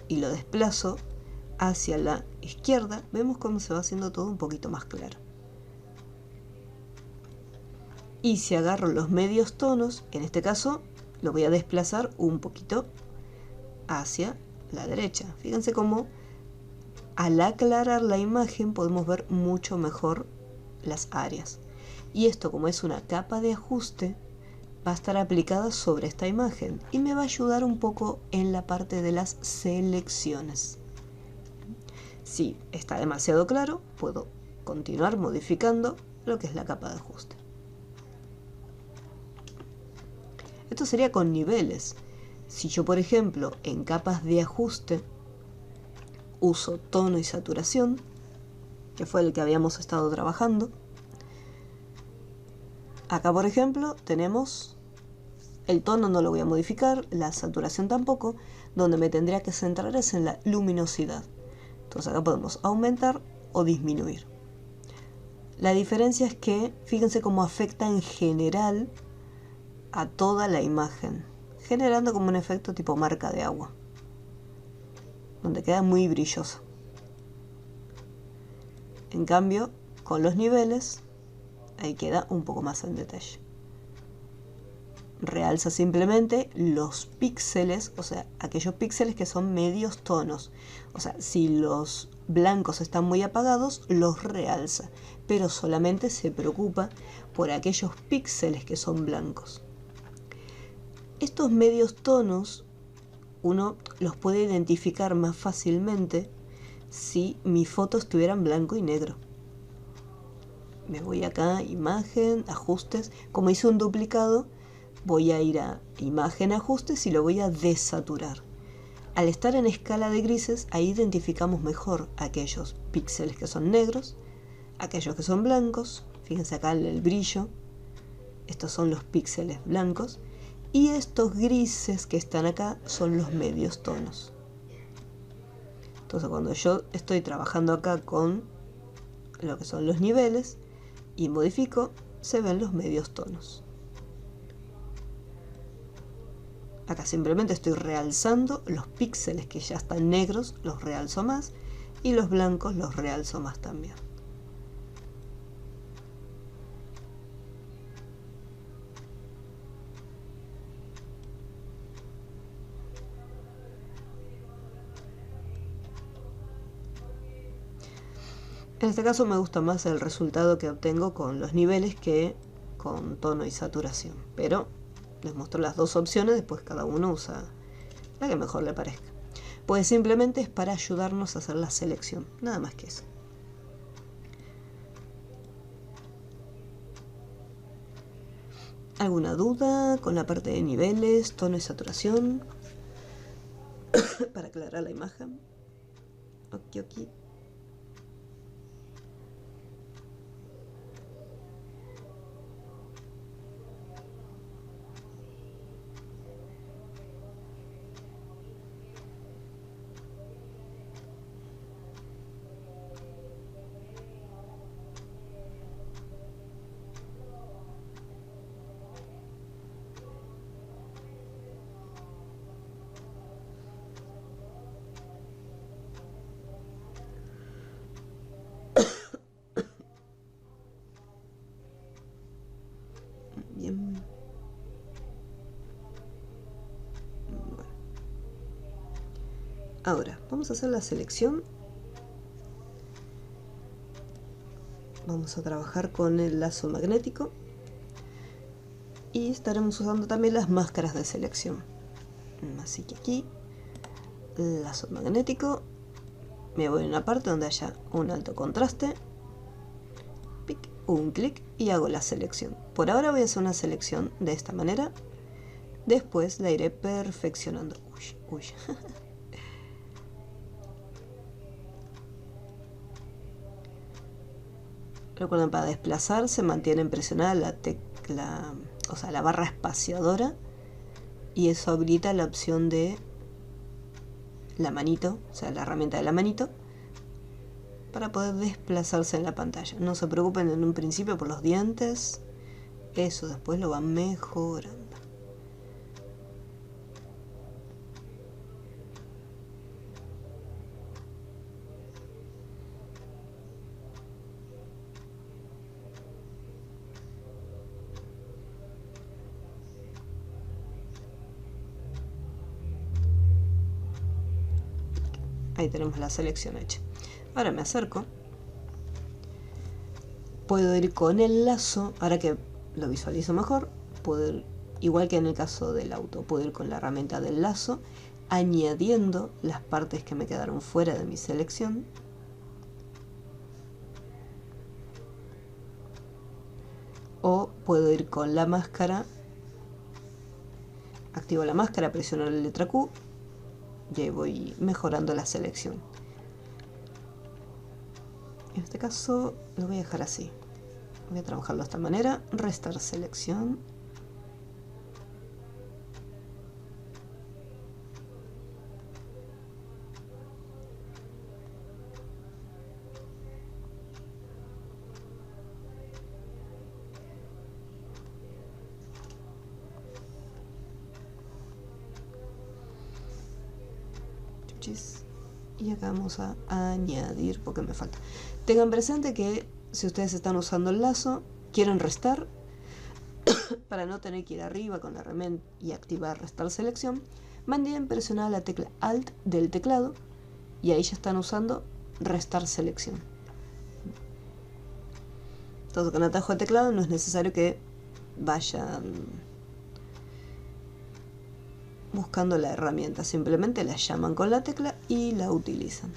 [SPEAKER 1] y lo desplazo hacia la izquierda, vemos cómo se va haciendo todo un poquito más claro. Y si agarro los medios tonos, en este caso lo voy a desplazar un poquito hacia la derecha. Fíjense cómo al aclarar la imagen podemos ver mucho mejor las áreas. Y esto, como es una capa de ajuste, va a estar aplicada sobre esta imagen y me va a ayudar un poco en la parte de las selecciones. Si está demasiado claro, puedo continuar modificando lo que es la capa de ajuste. Esto sería con niveles. Si yo, por ejemplo, en capas de ajuste uso tono y saturación, que fue el que habíamos estado trabajando, acá, por ejemplo, tenemos el tono, no lo voy a modificar, la saturación tampoco, donde me tendría que centrar es en la luminosidad. Entonces acá podemos aumentar o disminuir. La diferencia es que, fíjense cómo afecta en general a toda la imagen, generando como un efecto tipo marca de agua, donde queda muy brillosa. En cambio, con los niveles, ahí queda un poco más en detalle. Realza simplemente los píxeles, o sea, aquellos píxeles que son medios tonos. O sea, si los blancos están muy apagados, los realza, pero solamente se preocupa por aquellos píxeles que son blancos. Estos medios tonos uno los puede identificar más fácilmente si mi foto estuviera en blanco y negro. Me voy acá, imagen, ajustes. Como hice un duplicado, voy a ir a imagen, ajustes y lo voy a desaturar. Al estar en escala de grises, ahí identificamos mejor aquellos píxeles que son negros, aquellos que son blancos. Fíjense acá el brillo. Estos son los píxeles blancos. Y estos grises que están acá son los medios tonos. Entonces cuando yo estoy trabajando acá con lo que son los niveles y modifico, se ven los medios tonos. Acá simplemente estoy realzando los píxeles que ya están negros, los realzo más, y los blancos los realzo más también. En este caso me gusta más el resultado que obtengo con los niveles que con tono y saturación, pero les muestro las dos opciones, después cada uno usa la que mejor le parezca. Pues simplemente es para ayudarnos a hacer la selección, nada más que eso. ¿Alguna duda con la parte de niveles, tono y saturación? Para aclarar la imagen. Ok. Bien. Bueno. Ahora, vamos a hacer la selección vamos a trabajar con el lazo magnético y estaremos usando también las máscaras de selección. Así que aquí, lazo magnético, me voy a una parte donde haya un alto contraste, pic, un clic y hago la selección. Por ahora voy a hacer una selección de esta manera, después la iré perfeccionando. Uy. Recuerden, para desplazar se mantiene presionada la tecla, o sea, la barra espaciadora, y eso habilita la opción de la manito, o sea, la herramienta de la manito, para poder desplazarse en la pantalla. No se preocupen en un principio por los dientes, eso después lo van mejorando. Ahí tenemos la selección hecha. Ahora me acerco. Puedo ir con el lazo, ahora que lo visualizo mejor, puedo ir, igual que en el caso del auto, puedo ir con la herramienta del lazo, añadiendo las partes que me quedaron fuera de mi selección. O puedo ir con la máscara, activo la máscara, presiono la letra Q y ahí voy mejorando la selección. En este caso lo voy a dejar así. Voy a trabajarlo de esta manera, restar selección. Y acá vamos a añadir, porque me falta. Tengan presente que si ustedes están usando el lazo, quieren restar, para no tener que ir arriba con la herramienta y activar restar selección, mantienen presionada la tecla Alt del teclado y ahí ya están usando restar selección. Entonces con atajo de teclado no es necesario que vayan buscando la herramienta, simplemente la llaman con la tecla y la utilizan.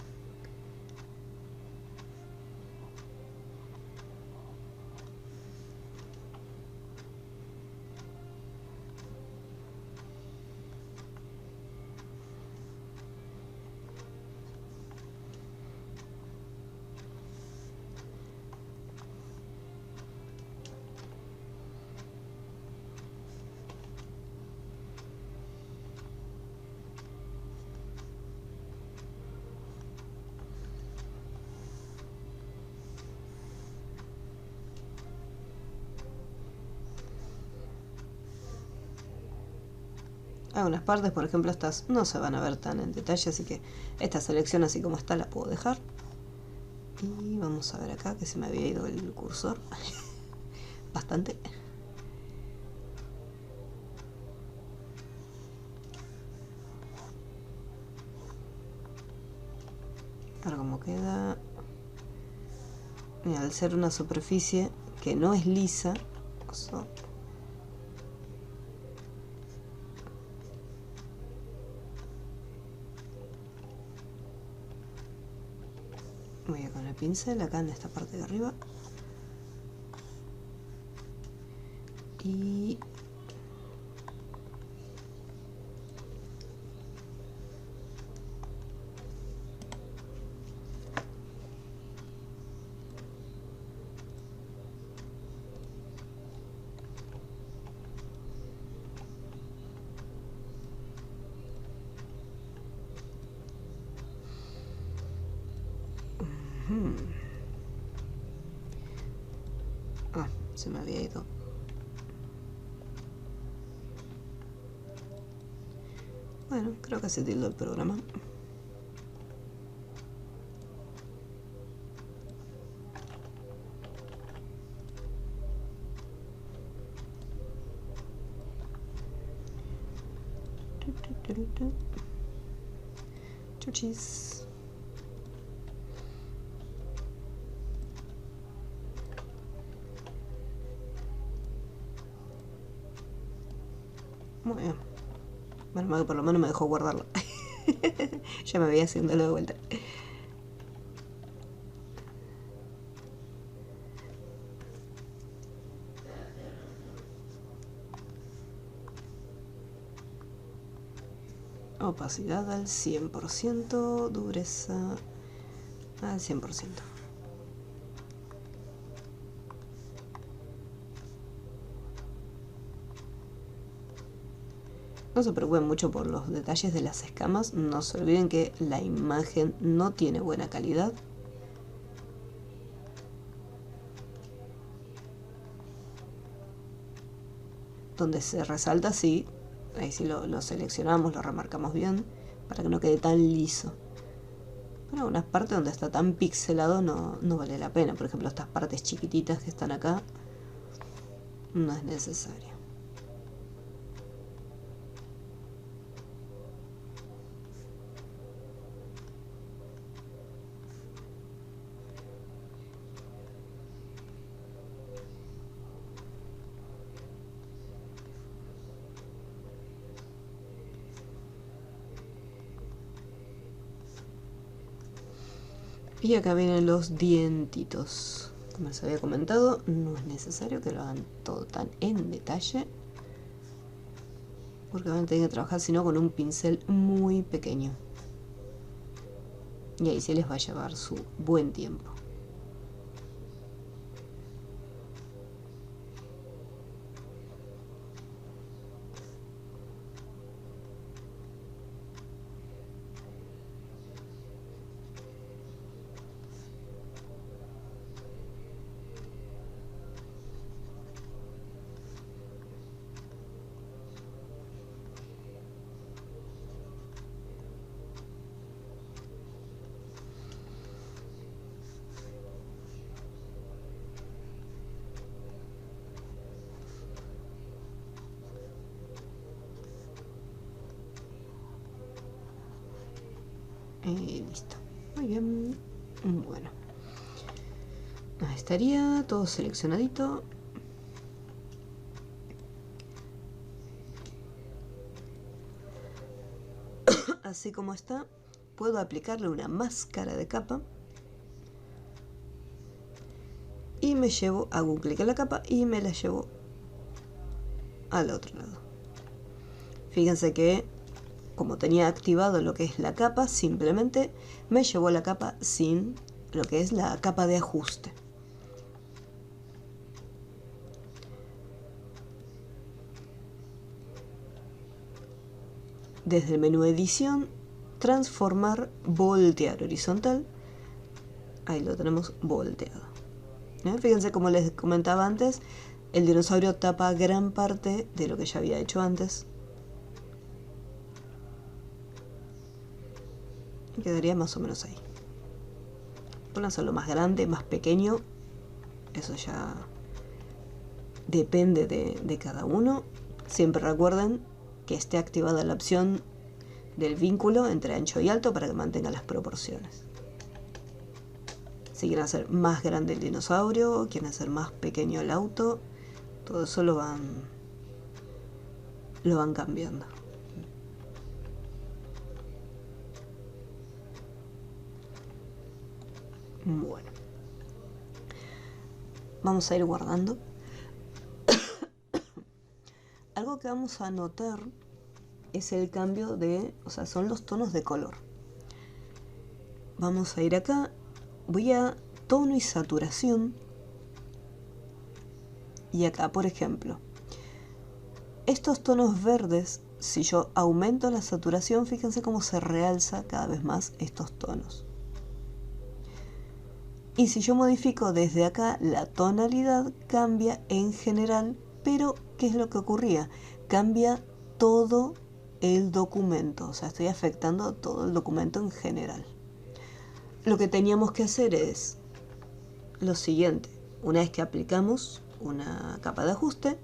[SPEAKER 1] Algunas partes, por ejemplo estas, no se van a ver tan en detalle, así que esta selección así como está la puedo dejar. Y vamos a ver acá que se me había ido el cursor bastante. Ahora como queda, mira, al ser una superficie que no es lisa, voy a con el pincel acá en esta parte de arriba y se me había ido. Bueno, creo que se tildó el programa. Chuchis. Muy bien. Menos mal que por lo menos me dejó guardarlo. Ya me veía haciéndolo de vuelta. Opacidad al 100%, dureza al 100%. No se preocupen mucho por los detalles de las escamas, no se olviden que la imagen no tiene buena calidad. Donde se resalta, sí, ahí sí lo seleccionamos, lo remarcamos bien, para que no quede tan liso. Pero algunas partes donde está tan pixelado no vale la pena. Por ejemplo, estas partes chiquititas que están acá, no es necesario. Y acá vienen los dientitos. Como les había comentado, no es necesario que lo hagan todo tan en detalle, porque van a tener que trabajar sino con un pincel muy pequeño. Y ahí se les va a llevar su buen tiempo. Listo. Muy bien. Bueno. Ahí estaría todo seleccionadito. Así como está, puedo aplicarle una máscara de capa. Y me llevo, hago un clic en la capa y me la llevo al otro lado. Fíjense que como tenía activado lo que es la capa, simplemente me llevó la capa sin lo que es la capa de ajuste. Desde el menú edición, transformar, voltear horizontal. Ahí lo tenemos volteado. Fíjense, como les comentaba antes, el dinosaurio tapa gran parte de lo que ya había hecho antes. Y quedaría más o menos ahí. Pueden hacerlo más grande, más pequeño. Eso ya depende de cada uno. Siempre recuerden que esté activada la opción del vínculo entre ancho y alto para que mantenga las proporciones. Si quieren hacer más grande el dinosaurio, quieren hacer más pequeño el auto, todo eso lo van cambiando. Bueno, vamos a ir guardando. Algo que vamos a notar es el cambio son los tonos de color. Vamos a ir acá, voy a tono y saturación. Y acá, por ejemplo, estos tonos verdes, si yo aumento la saturación, fíjense cómo se realza cada vez más estos tonos. Y si yo modifico desde acá, la tonalidad cambia en general, pero ¿qué es lo que ocurría? Cambia todo el documento, o sea, estoy afectando todo el documento en general. Lo que teníamos que hacer es lo siguiente: una vez que aplicamos una capa de ajuste,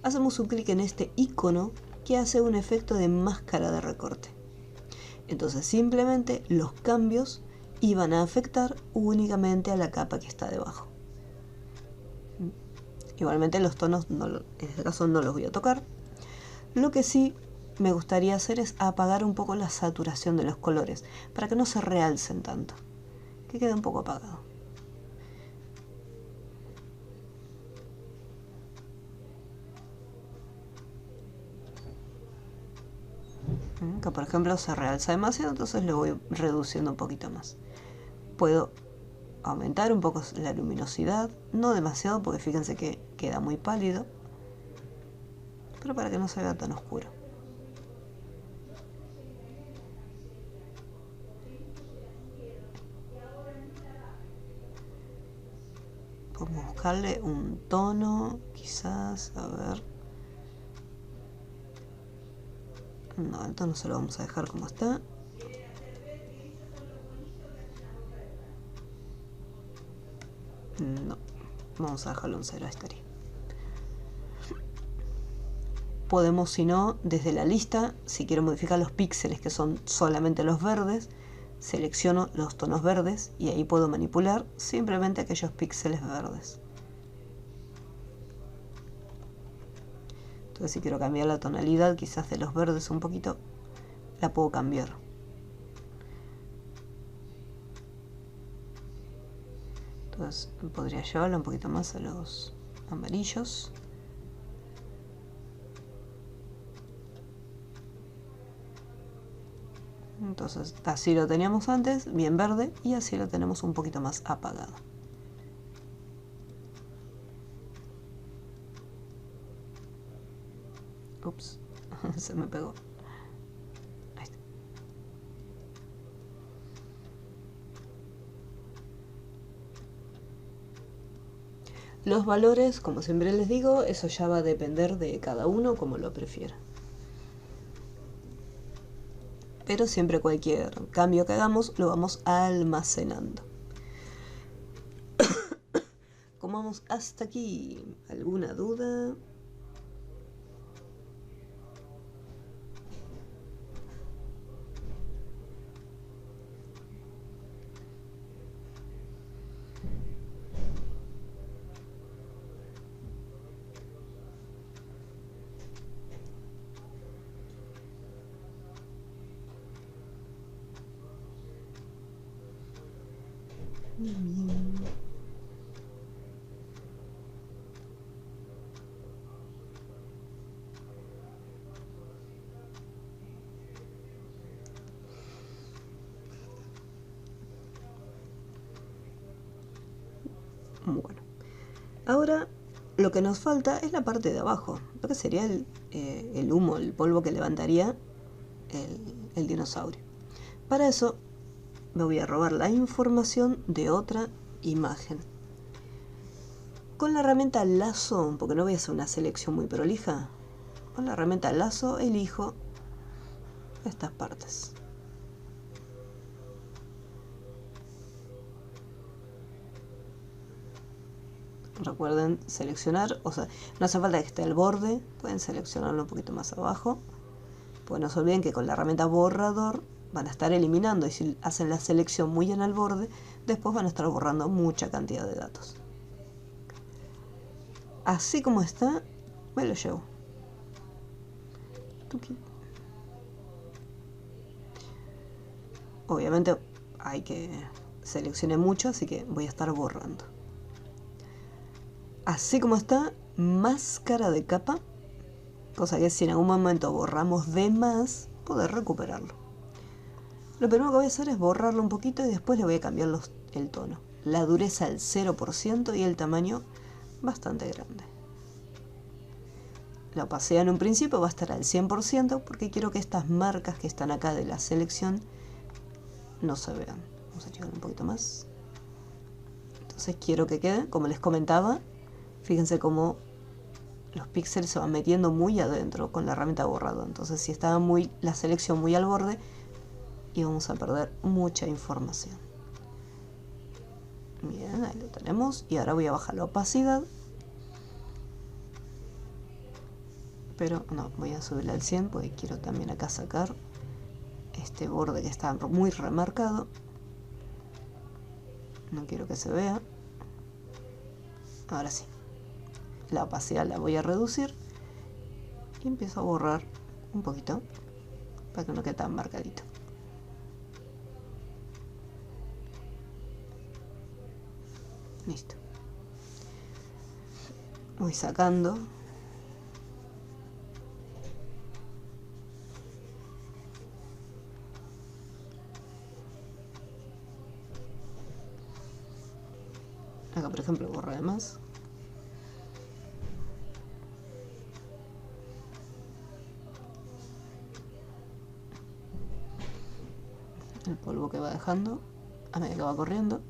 [SPEAKER 1] hacemos un clic en este icono que hace un efecto de máscara de recorte. Entonces simplemente los cambios iban a afectar únicamente a la capa que está debajo. Igualmente los tonos en este caso no los voy a tocar. Lo que sí me gustaría hacer es apagar un poco la saturación de los colores, para que no se realcen tanto, que quede un poco apagado. Que por ejemplo se realza demasiado, entonces lo voy reduciendo un poquito más. Puedo aumentar un poco la luminosidad, no demasiado porque fíjense que queda muy pálido, pero para que no se vea tan oscuro. Podemos buscarle un tono, quizás, a ver. No, el tono se lo vamos a dejar como está. No, vamos a dejarlo en 0, ahí estaría. Podemos, si no, desde la lista, si quiero modificar los píxeles que son solamente los verdes, selecciono los tonos verdes y ahí puedo manipular simplemente aquellos píxeles verdes. Entonces si quiero cambiar la tonalidad quizás de los verdes un poquito, la puedo cambiar. Entonces podría llevarla un poquito más a los amarillos. Entonces así lo teníamos antes, bien verde, y así lo tenemos un poquito más apagado. Ups, se me pegó. Ahí está. Los valores, como siempre les digo, eso ya va a depender de cada uno como lo prefiera. Pero siempre cualquier cambio que hagamos lo vamos almacenando. ¿Cómo vamos hasta aquí? ¿Alguna duda? Bien. Bueno, ahora lo que nos falta es la parte de abajo, lo que sería el humo, el polvo que levantaría el dinosaurio. Para eso me voy a robar la información de otra imagen. Con la herramienta lazo, porque no voy a hacer una selección muy prolija, con la herramienta lazo elijo estas partes. Recuerden seleccionar, o sea, no hace falta que esté al borde, pueden seleccionarlo un poquito más abajo. Pues no se olviden que con la herramienta borrador van a estar eliminando, y si hacen la selección muy en el borde, después van a estar borrando mucha cantidad de datos. Así como está, me lo llevo. Obviamente hay que seleccionar mucho, así que voy a estar borrando. Así como está, máscara de capa, cosa que si en algún momento borramos de más, poder recuperarlo. Lo primero que voy a hacer es borrarlo un poquito y después le voy a cambiar el tono. La dureza al 0% y el tamaño bastante grande. La opacidad en un principio va a estar al 100% porque quiero que estas marcas que están acá de la selección no se vean. Vamos a llegar un poquito más. Entonces quiero que quede, como les comentaba, fíjense cómo los píxeles se van metiendo muy adentro con la herramienta borrado. Entonces si estaba la selección muy al borde, íbamos a perder mucha información. Bien, ahí lo tenemos. Y ahora voy a bajar la opacidad. Pero no, voy a subirla al 100 porque quiero también acá sacar este borde que está muy remarcado. No quiero que se vea. Ahora sí. La opacidad la voy a reducir. Y empiezo a borrar un poquito para que no quede tan marcadito. Listo. Voy sacando. Acá, por ejemplo, borro de más. El polvo que va dejando a medida que va corriendo.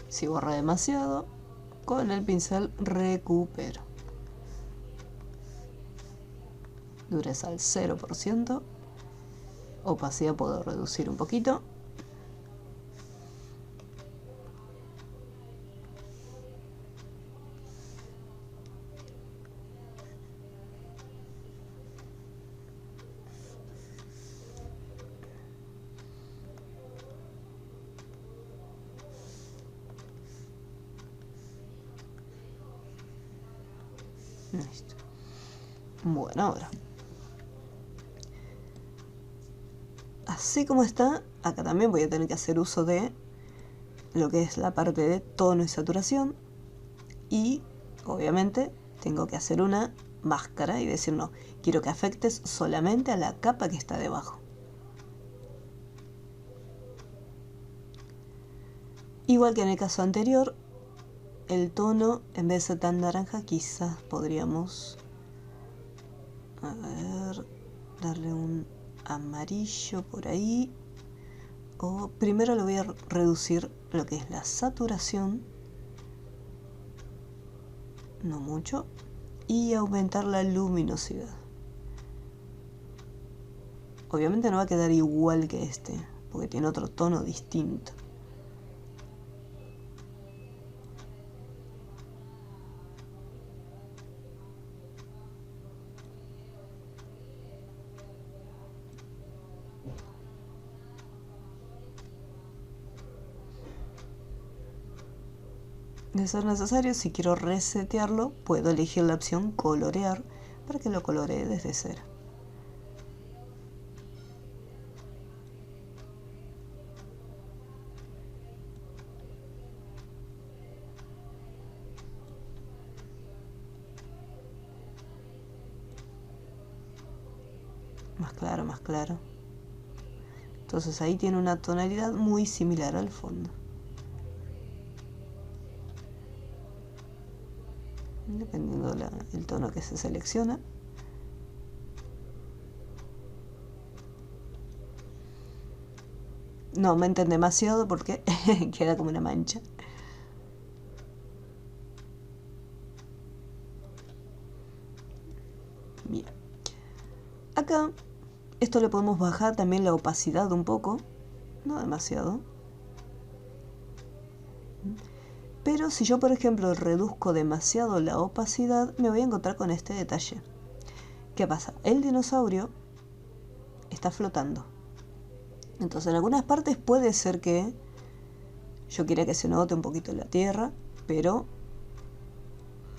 [SPEAKER 1] Si borra demasiado, con el pincel recupero. Dureza al 0%. Opacidad puedo reducir un poquito. Listo. Bueno, ahora. Así como está, acá también voy a tener que hacer uso de lo que es la parte de tono y saturación. Y, obviamente, tengo que hacer una máscara y decir, no, quiero que afectes solamente a la capa que está debajo. Igual que en el caso anterior, el tono, en vez de ser tan naranja, quizás podríamos, a ver, darle un amarillo por ahí. O primero le voy a reducir lo que es la saturación, no mucho, y aumentar la luminosidad. Obviamente no va a quedar igual que este, porque tiene otro tono distinto. De ser necesario, si quiero resetearlo, puedo elegir la opción colorear para que lo coloree desde cero. Más claro, más claro. Entonces ahí tiene una tonalidad muy similar al fondo. Dependiendo del tono que se selecciona. No aumenten demasiado porque queda como una mancha. Bien. Acá, esto le podemos bajar también la opacidad un poco. No demasiado. Pero si yo, por ejemplo, reduzco demasiado la opacidad, me voy a encontrar con este detalle. ¿Qué pasa? El dinosaurio está flotando. Entonces, en algunas partes puede ser que yo quiera que se note un poquito la tierra, pero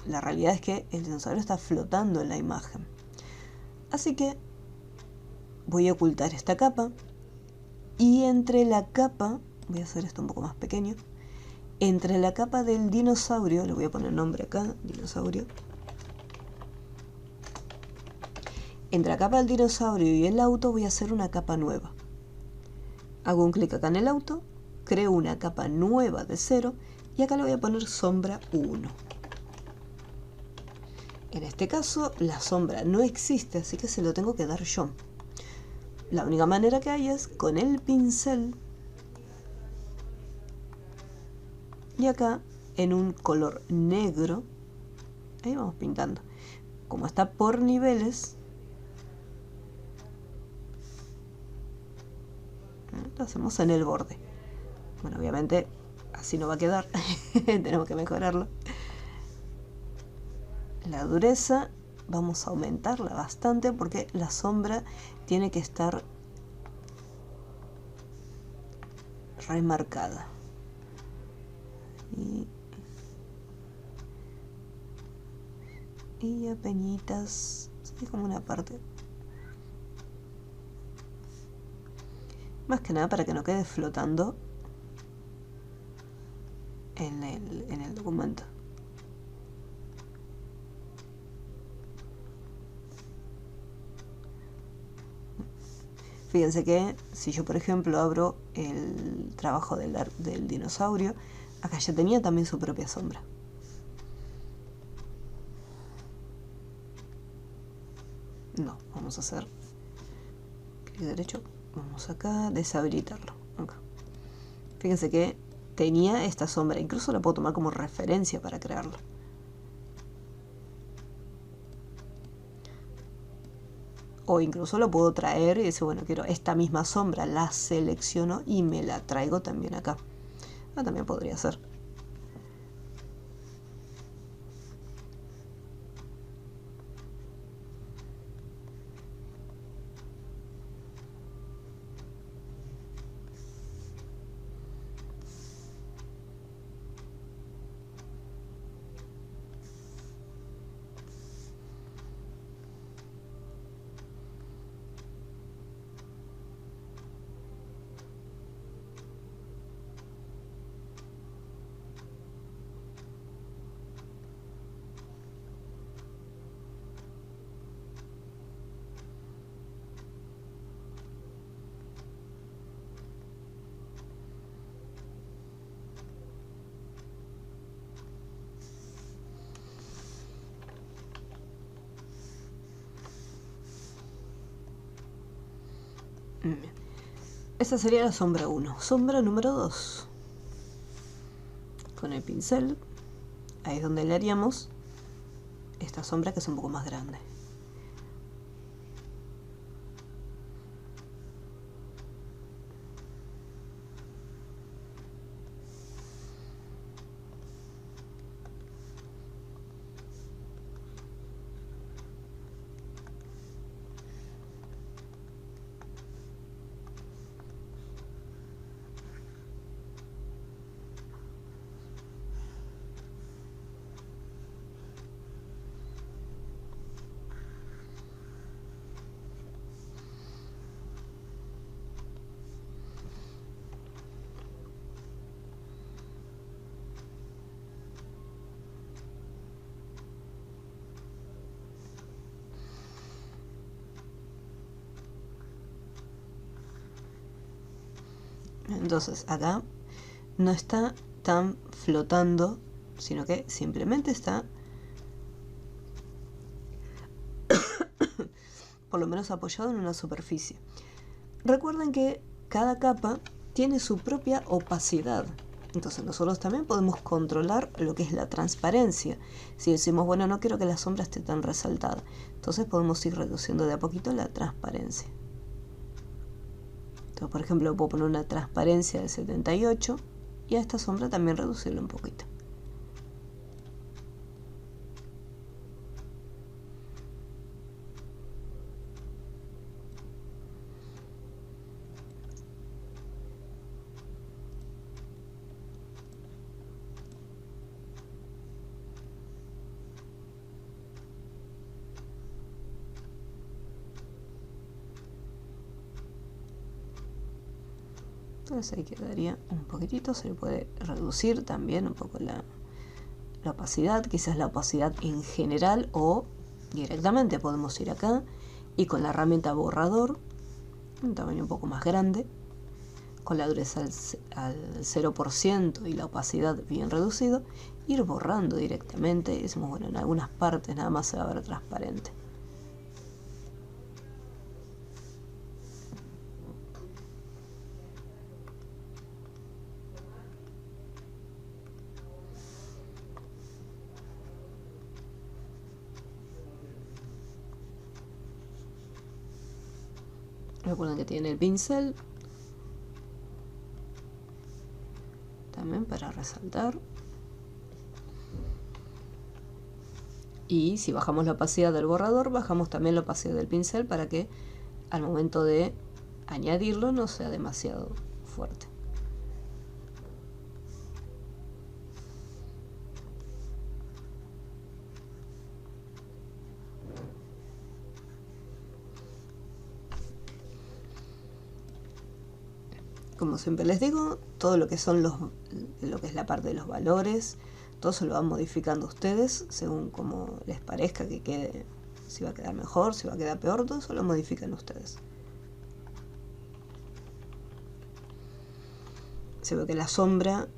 [SPEAKER 1] la realidad es que el dinosaurio está flotando en la imagen. Así que voy a ocultar esta capa y entre la capa, voy a hacer esto un poco más pequeño, entre la capa del dinosaurio, le voy a poner nombre acá, dinosaurio. Entre la capa del dinosaurio y el auto voy a hacer una capa nueva. Hago un clic acá en el auto, creo una capa nueva de 0 y acá le voy a poner sombra 1. En este caso la sombra no existe, así que se lo tengo que dar yo. La única manera que hay es con el pincel y acá en un color negro, ahí vamos pintando. Como está por niveles, lo hacemos en el borde. Bueno, obviamente así no va a quedar, tenemos que mejorarlo. La dureza vamos a aumentarla bastante porque la sombra tiene que estar remarcada. y apenitas, sí, como una parte. Más que nada para que no quede flotando en el documento. Fíjense que si yo, por ejemplo, abro el trabajo del dinosaurio, acá ya tenía también su propia sombra. No, vamos a hacer clic derecho, vamos acá, deshabilitarlo. Acá. Fíjense que tenía esta sombra, incluso la puedo tomar como referencia para crearlo. O incluso lo puedo traer y decir, bueno, quiero esta misma sombra, la selecciono y me la traigo también acá. También podría ser. Bien. Esta sería la sombra 1. Sombra número 2. Con el pincel, ahí es donde le haríamos esta sombra que es un poco más grande. Entonces acá no está tan flotando, sino que simplemente está por lo menos apoyado en una superficie. Recuerden que cada capa tiene su propia opacidad. Entonces nosotros también podemos controlar lo que es la transparencia. Si decimos, bueno, no quiero que la sombra esté tan resaltada, entonces podemos ir reduciendo de a poquito la transparencia. Entonces, por ejemplo, puedo poner una transparencia de 78 y a esta sombra también reducirla un poquito. Entonces ahí quedaría un poquitito, se le puede reducir también un poco la opacidad, quizás la opacidad en general, o directamente podemos ir acá y con la herramienta borrador, un tamaño un poco más grande, con la dureza al 0% y la opacidad bien reducido, ir borrando directamente. Y decimos, bueno, en algunas partes nada más se va a ver transparente. Recuerden que tiene el pincel también para resaltar. Y si bajamos la opacidad del borrador, bajamos también la opacidad del pincel para que al momento de añadirlo no sea demasiado fuerte. Como siempre les digo, todo lo que son lo que es la parte de los valores, todo eso lo van modificando ustedes según como les parezca que quede, si va a quedar mejor, si va a quedar peor, todo eso lo modifican ustedes. Se ve que la sombra,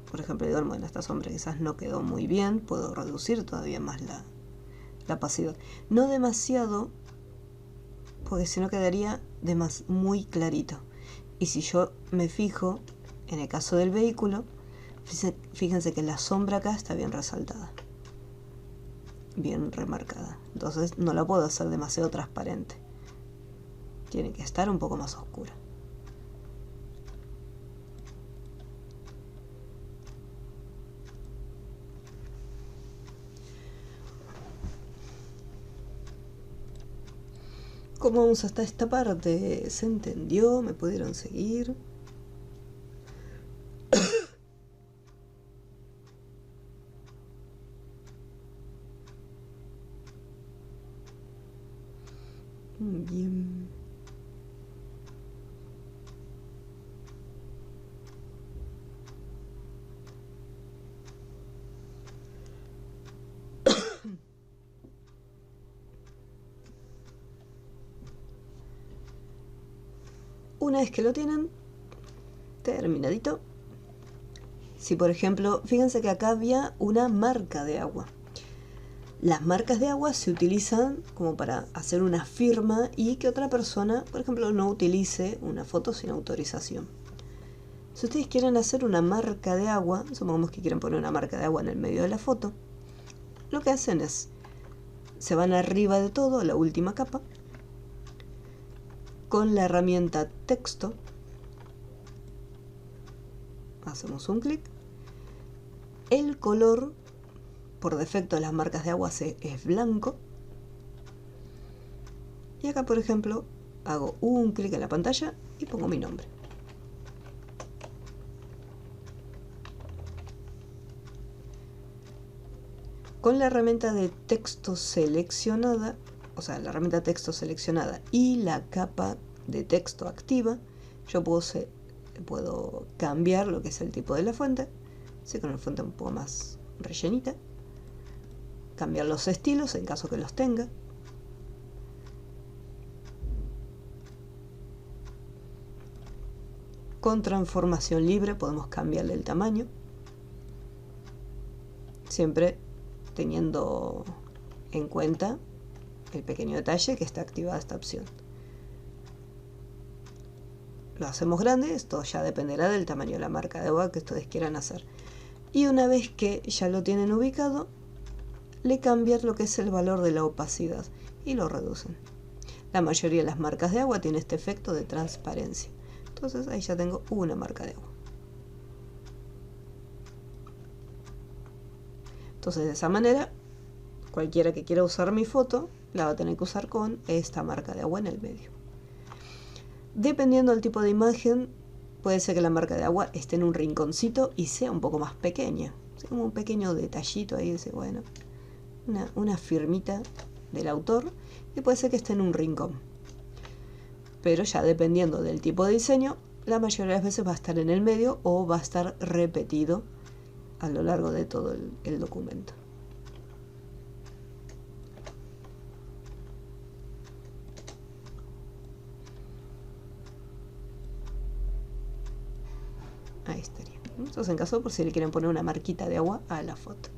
[SPEAKER 1] por ejemplo, digo, bueno, esta sombra quizás no quedó muy bien, puedo reducir todavía más la opacidad. No demasiado, porque si no quedaría muy clarito. Y si yo me fijo, en el caso del vehículo, fíjense que la sombra acá está bien resaltada, bien remarcada. Entonces no la puedo hacer demasiado transparente. Tiene que estar un poco más oscura. ¿Cómo vamos hasta esta parte? ¿Se entendió? ¿Me pudieron seguir? Bien. Una vez que lo tienen terminadito, si por ejemplo, fíjense que acá había una marca de agua. Las marcas de agua se utilizan como para hacer una firma y que otra persona, por ejemplo, no utilice una foto sin autorización. Si ustedes quieren hacer una marca de agua, supongamos que quieren poner una marca de agua en el medio de la foto, lo que hacen es, se van arriba de todo, a la última capa, con la herramienta texto, hacemos un clic, el color, por defecto de las marcas de agua es blanco, y acá por ejemplo hago un clic en la pantalla y pongo mi nombre. Con la herramienta de texto seleccionada, o sea, la herramienta texto seleccionada y la capa de texto activa, yo puedo cambiar lo que es el tipo de la fuente, así con la fuente un poco más rellenita, cambiar los estilos en caso que los tenga, con transformación libre podemos cambiarle el tamaño, siempre teniendo en cuenta el pequeño detalle que está activada esta opción. Lo hacemos grande, esto ya dependerá del tamaño de la marca de agua que ustedes quieran hacer. Y una vez que ya lo tienen ubicado, le cambian lo que es el valor de la opacidad y lo reducen. La mayoría de las marcas de agua tiene este efecto de transparencia. Entonces ahí ya tengo una marca de agua. Entonces de esa manera, cualquiera que quiera usar mi foto, la va a tener que usar con esta marca de agua en el medio. Dependiendo del tipo de imagen, puede ser que la marca de agua esté en un rinconcito y sea un poco más pequeña. Así como un pequeño detallito ahí, dice, bueno, una firmita del autor, y puede ser que esté en un rincón. Pero ya dependiendo del tipo de diseño, la mayoría de las veces va a estar en el medio o va a estar repetido a lo largo de todo el documento. Ahí estaría. Entonces en caso por si le quieren poner una marquita de agua a la foto.